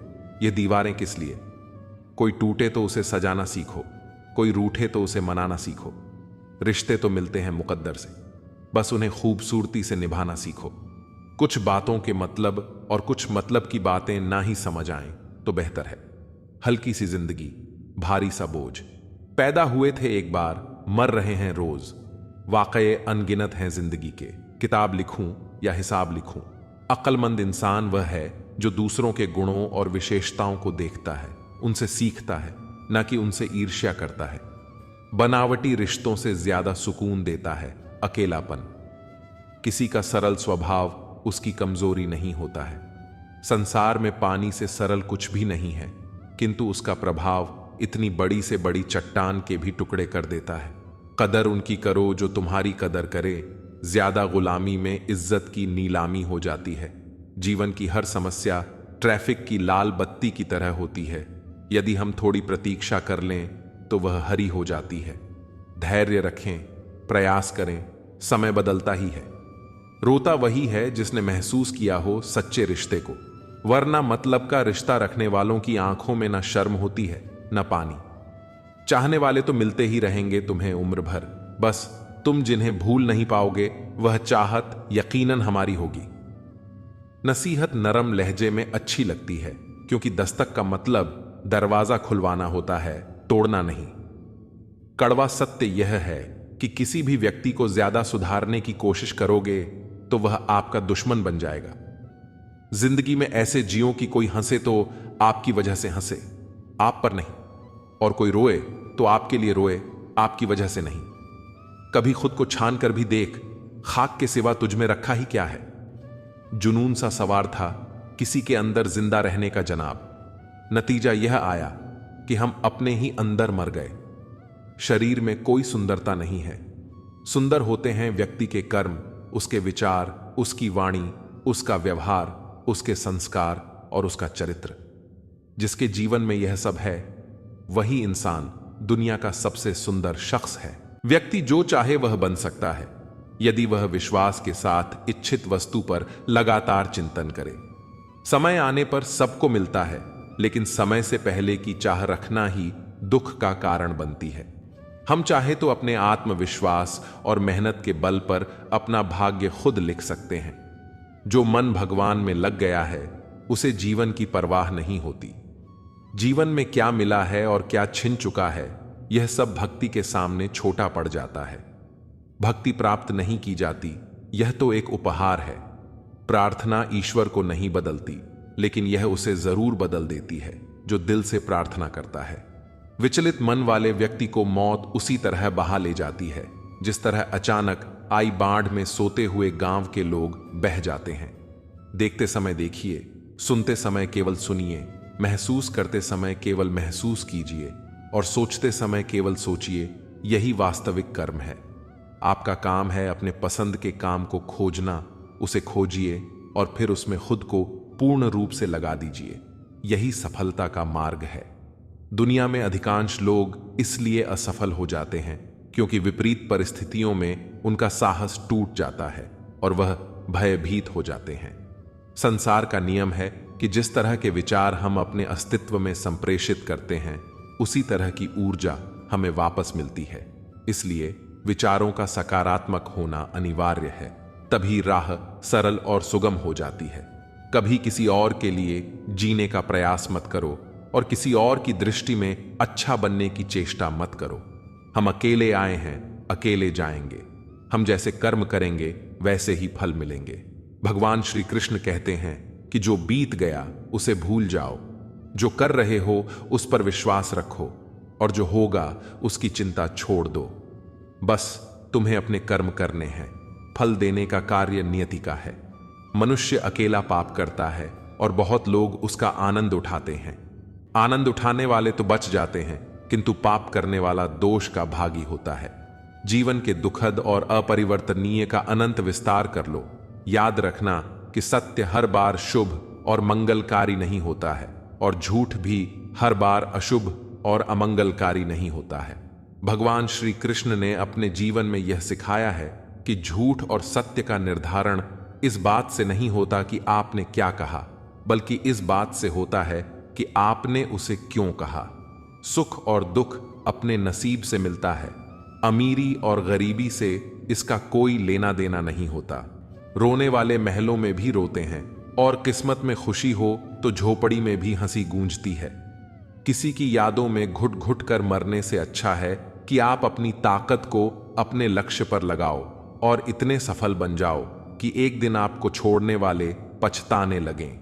ये दीवारें किस लिए? कोई टूटे तो उसे सजाना सीखो, कोई रूठे तो उसे मनाना सीखो। रिश्ते तो मिलते हैं मुकद्दर से, बस उन्हें खूबसूरती से निभाना सीखो। कुछ बातों के मतलब और कुछ मतलब की बातें ना ही समझ आएं तो बेहतर है। हल्की सी जिंदगी, भारी सा बोझ। पैदा हुए थे एक बार, मर रहे हैं रोज। वाकये अनगिनत हैं जिंदगी के, किताब लिखूं या हिसाब लिखूं। अक्लमंद इंसान वह है जो दूसरों के गुणों और विशेषताओं को देखता है, उनसे सीखता है, ना कि उनसे ईर्ष्या करता है। बनावटी रिश्तों से ज्यादा सुकून देता है अकेलापन। किसी का सरल स्वभाव उसकी कमजोरी नहीं होता है। संसार में पानी से सरल कुछ भी नहीं है, किंतु उसका प्रभाव इतनी बड़ी से बड़ी चट्टान के भी टुकड़े कर देता है। कदर उनकी करो जो तुम्हारी कदर करे, ज्यादा गुलामी में इज्जत की नीलामी हो जाती है। जीवन की हर समस्या ट्रैफिक की लाल बत्ती की तरह होती है, यदि हम थोड़ी प्रतीक्षा कर लें तो वह हरी हो जाती है। धैर्य रखें, प्रयास करें, समय बदलता ही है। रोता वही है जिसने महसूस किया हो सच्चे रिश्ते को, वरना मतलब का रिश्ता रखने वालों की आंखों में न शर्म होती है न पानी। चाहने वाले तो मिलते ही रहेंगे तुम्हें उम्र भर, बस तुम जिन्हें भूल नहीं पाओगे वह चाहत यकीनन हमारी होगी। नसीहत नरम लहजे में अच्छी लगती है, क्योंकि दस्तक का मतलब दरवाजा खुलवाना होता है, तोड़ना नहीं। कड़वा सत्य यह है कि किसी भी व्यक्ति को ज्यादा सुधारने की कोशिश करोगे तो वह आपका दुश्मन बन जाएगा। जिंदगी में ऐसे जियो कि कोई हंसे तो आपकी वजह से हंसे, आप पर नहीं, और कोई रोए तो आपके लिए रोए, आपकी वजह से नहीं। कभी खुद को छान कर भी देख, खाक के सिवा तुझ में रखा ही क्या है। जुनून सा सवार था किसी के अंदर जिंदा रहने का जनाब, नतीजा यह आया कि हम अपने ही अंदर मर गए। शरीर में कोई सुंदरता नहीं है, सुंदर होते हैं व्यक्ति के कर्म, उसके विचार, उसकी वाणी, उसका व्यवहार, उसके संस्कार और उसका चरित्र। जिसके जीवन में यह सब है वही इंसान दुनिया का सबसे सुंदर शख्स है। व्यक्ति जो चाहे वह बन सकता है, यदि वह विश्वास के साथ इच्छित वस्तु पर लगातार चिंतन करे। समय आने पर सबको मिलता है, लेकिन समय से पहले की चाह रखना ही दुख का कारण बनती है। हम चाहे तो अपने आत्मविश्वास और मेहनत के बल पर अपना भाग्य खुद लिख सकते हैं। जो मन भगवान में लग गया है उसे जीवन की परवाह नहीं होती। जीवन में क्या मिला है और क्या छिन चुका है, यह सब भक्ति के सामने छोटा पड़ जाता है। भक्ति प्राप्त नहीं की जाती, यह तो एक उपहार है। प्रार्थना ईश्वर को नहीं बदलती, लेकिन यह उसे जरूर बदल देती है जो दिल से प्रार्थना करता है। विचलित मन वाले व्यक्ति को मौत उसी तरह बहा ले जाती है जिस तरह अचानक आई बाढ़ में सोते हुए गांव के लोग बह जाते हैं। देखते समय देखिए, सुनते समय केवल सुनिए, महसूस करते समय केवल महसूस कीजिए और सोचते समय केवल सोचिए। यही वास्तविक कर्म है। आपका काम है अपने पसंद के काम को खोजना, उसे खोजिए और फिर उसमें खुद को पूर्ण रूप से लगा दीजिए। यही सफलता का मार्ग है। दुनिया में अधिकांश लोग इसलिए असफल हो जाते हैं क्योंकि विपरीत परिस्थितियों में उनका साहस टूट जाता है और वह भयभीत हो जाते हैं। संसार का नियम है कि जिस तरह के विचार हम अपने अस्तित्व में संप्रेषित करते हैं, उसी तरह की ऊर्जा हमें वापस मिलती है। इसलिए विचारों का सकारात्मक होना अनिवार्य है। तभी राह सरल और सुगम हो जाती है। कभी किसी और के लिए जीने का प्रयास मत करो और किसी और की दृष्टि में अच्छा बनने की चेष्टा मत करो। हम अकेले आए हैं, अकेले जाएंगे। हम जैसे कर्म करेंगे वैसे ही फल मिलेंगे। भगवान श्री कृष्ण कहते हैं कि जो बीत गया उसे भूल जाओ, जो कर रहे हो उस पर विश्वास रखो और जो होगा उसकी चिंता छोड़ दो। बस तुम्हें अपने कर्म करने हैं, फल देने का कार्य नियति का है। मनुष्य अकेला पाप करता है और बहुत लोग उसका आनंद उठाते हैं। आनंद उठाने वाले तो बच जाते हैं, किंतु पाप करने वाला दोष का भागी होता है। जीवन के दुखद और अपरिवर्तनीय का अनंत विस्तार कर लो। याद रखना कि सत्य हर बार शुभ और मंगलकारी नहीं होता है और झूठ भी हर बार अशुभ और अमंगलकारी नहीं होता है। भगवान श्री कृष्ण ने अपने जीवन में यह सिखाया है कि झूठ और सत्य का निर्धारण इस बात से नहीं होता कि आपने क्या कहा, बल्कि इस बात से होता है कि आपने उसे क्यों कहा। सुख और दुख अपने नसीब से मिलता है, अमीरी और गरीबी से इसका कोई लेना देना नहीं होता। रोने वाले महलों में भी रोते हैं और किस्मत में खुशी हो तो झोपड़ी में भी हंसी गूंजती है। किसी की यादों में घुट घुट कर मरने से अच्छा है कि आप अपनी ताकत को अपने लक्ष्य पर लगाओ और इतने सफल बन जाओ कि एक दिन आपको छोड़ने वाले पछताने लगें।